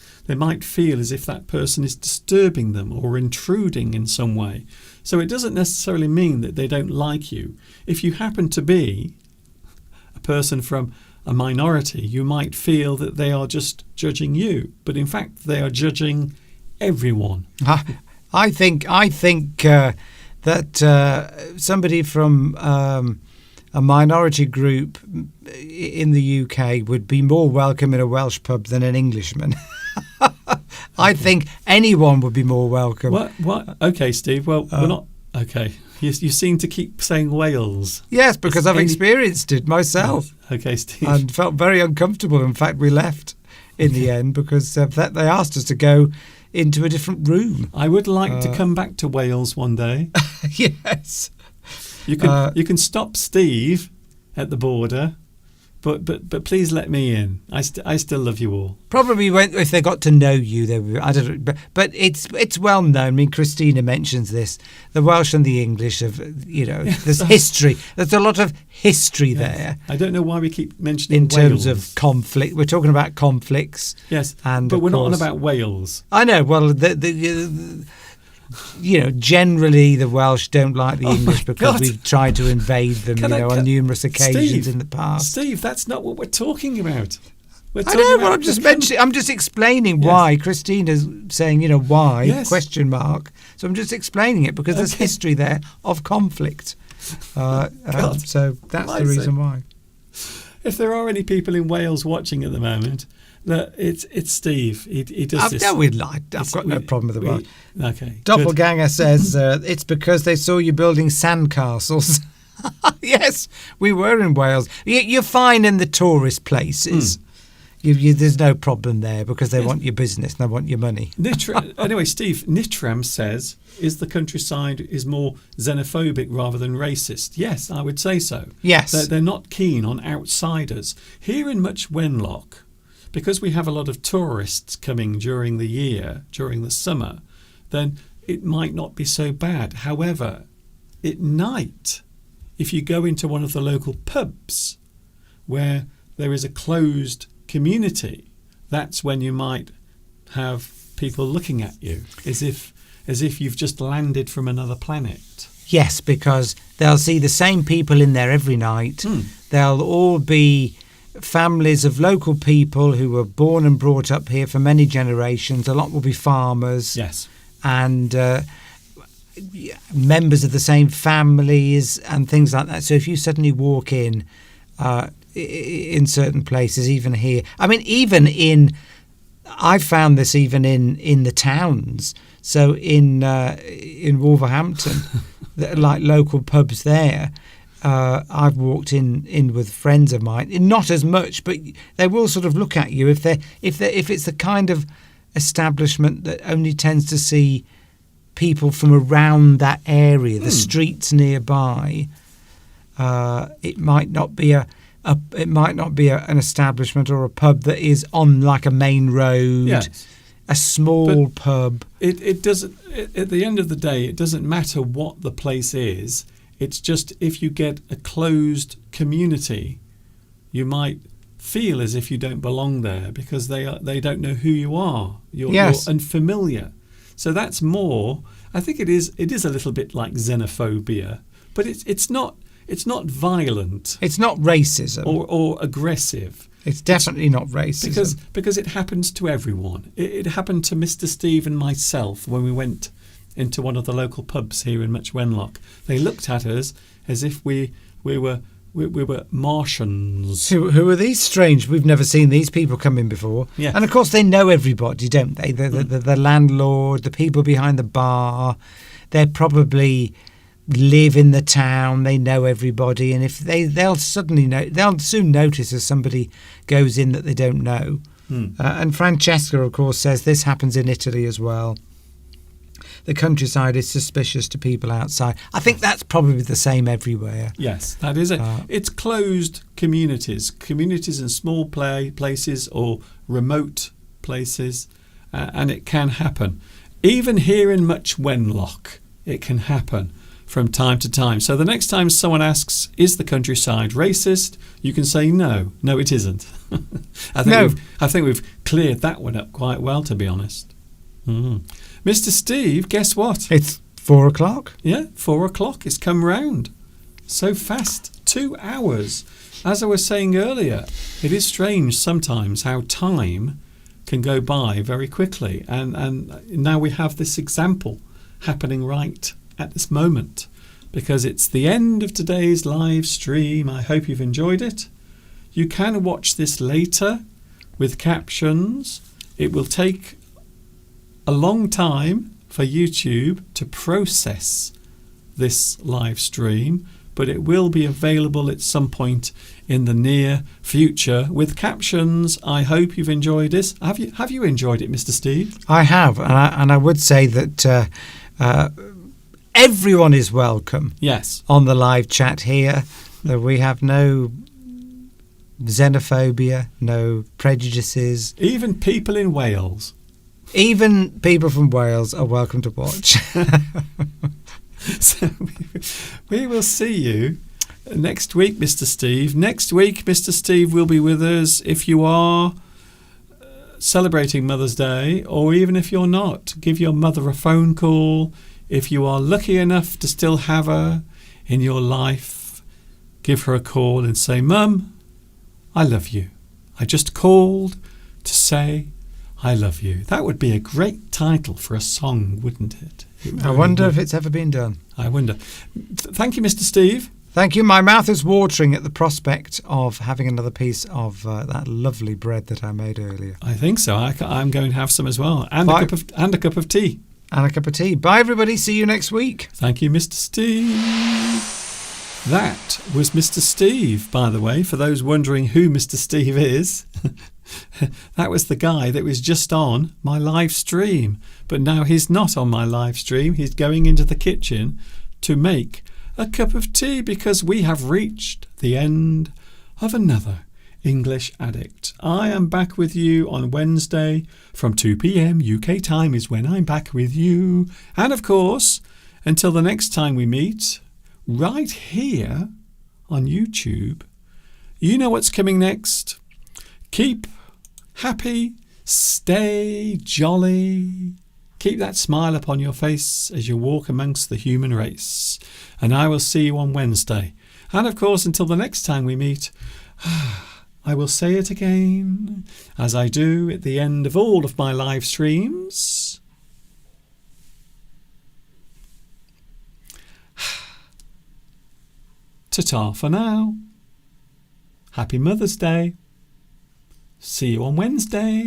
feel as if that person is disturbing them or intruding in some way. So it doesn't necessarily mean that they don't like you. If you happen to be a person from a minority, you might feel that they are just judging you, but in fact they are judging everyone. I think that somebody from a minority group in the UK would be more welcome in a Welsh pub than an Englishman. I think anyone would be more welcome. What? Okay, Steve. Well, we're not. Okay. You seem to keep saying Wales. Yes, because I've experienced it myself. Okay, Steve. And felt very uncomfortable. In fact, we left in the end because they asked us to go into a different room. I would like to come back to Wales one day. Yes. You can stop Steve at the border, but please let me in. I still love you all. Probably if they got to know you, they would. I don't know, but it's well known. I mean, Christina mentions this. The Welsh and the English there's history. There's a lot of history there. I don't know why we keep mentioning in terms of conflict. We're talking about conflicts. Yes, and but we're not on about Wales. I know. Well, generally the Welsh don't like the English because we've tried to invade them, on numerous occasions in the past. Steve, that's not what we're talking about. I know, but I'm just mentioning. I'm just explaining why Christina's saying, why ? So I'm just explaining it because there's history there of conflict. So that's the reason why. If there are any people in Wales watching at the moment, it's Steve. He does this. I've got no problem with the word. Okay. Doppelganger says it's because they saw you building sandcastles. Yes, we were in Wales. You're fine in the tourist places. There's no problem there because they want your business and they want your money. Anyway, Steve, Nitram says, is the countryside is more xenophobic rather than racist? Yes, I would say so. Yes. They're not keen on outsiders. Here in Much Wenlock, because we have a lot of tourists coming during the year, during the summer, then it might not be so bad. However, at night, if you go into one of the local pubs where there is a closed community, that's when you might have people looking at you as if you've just landed from another planet. Yes, because they'll see the same people in there every night. They'll all be families of local people who were born and brought up here for many generations. A lot will be farmers. Yes. And members of the same families and things like that. So if you suddenly walk in certain places, even here, I mean, I found this even in the towns. So in Wolverhampton, like local pubs there, I've walked in with friends of mine, not as much, but they will sort of look at you if it's the kind of establishment that only tends to see people from around that area, the streets nearby. It might not be an establishment or a pub that is on like a main road. Yes. A small pub. It doesn't. At the end of the day, it doesn't matter what the place is. It's just if you get a closed community, you might feel as if you don't belong there because they don't know who you are. You're unfamiliar. So that's more. I think it is a little bit like xenophobia, but it's not violent. It's not racism or aggressive. It's definitely not racism because it happens to everyone. It happened to Mr. Steve and myself when we went into one of the local pubs here in Much Wenlock. They looked at us as if we were Martians. Who are these strange? We've never seen these people come in before. Yeah. And of course they know everybody, don't they? The landlord, the people behind the bar. They probably live in the town. They know everybody, and if they'll soon notice as somebody goes in that they don't know. And Francesca, of course, says this happens in Italy as well. The countryside is suspicious to people outside. I think that's probably the same everywhere. Yes, that is it. It's closed communities in small places or remote places, and it can happen. Even here in Much Wenlock, it can happen from time to time. So the next time someone asks, is the countryside racist? You can say, no, it isn't. I think we've cleared that one up quite well, to be honest. Mr. Steve, guess what? It's 4:00. Yeah, 4:00. It's come round. So fast. 2 hours. As I was saying earlier, it is strange sometimes how time can go by very quickly. And now we have this example happening right at this moment, because it's the end of today's live stream. I hope you've enjoyed it. You can watch this later with captions. It will take a long time for YouTube to process this live stream, but it will be available at some point in the near future with captions. I hope you've enjoyed this. Have you enjoyed it, Mr. Steve? I have, and I would say that everyone is welcome. Yes. On the live chat here, that we have no xenophobia, no prejudices. Even people in Wales. Even people from Wales are welcome to watch. So we will see you next week, Mr. Steve. Next week, Mr. Steve will be with us if you are celebrating Mother's Day, or even if you're not. Give your mother a phone call. If you are lucky enough to still have her in your life, give her a call and say, Mum, I love you. I just called to say I love you. That would be a great title for a song, wouldn't it? I wonder if it's ever been done. I wonder. Thank you, Mr. Steve. Thank you. My mouth is watering at the prospect of having another piece of that lovely bread that I made earlier. I think so. I'm going to have some as well, and a cup of tea. And a cup of tea. Bye, everybody. See you next week. Thank you, Mr. Steve. That was Mr. Steve, by the way, for those wondering who Mr. Steve is. That was the guy that was just on my live stream. But now he's not on my live stream. He's going into the kitchen to make a cup of tea because we have reached the end of another English Addict. I am back with you on Wednesday from 2 p.m. UK time is when I'm back with you. And of course, until the next time we meet, right here on YouTube, you know what's coming next. Keep happy, stay jolly. Keep that smile upon your face as you walk amongst the human race. And I will see you on Wednesday. And of course, until the next time we meet, I will say it again, as I do at the end of all of my live streams. Ta-ta for now. Happy Mother's Day. See you on Wednesday.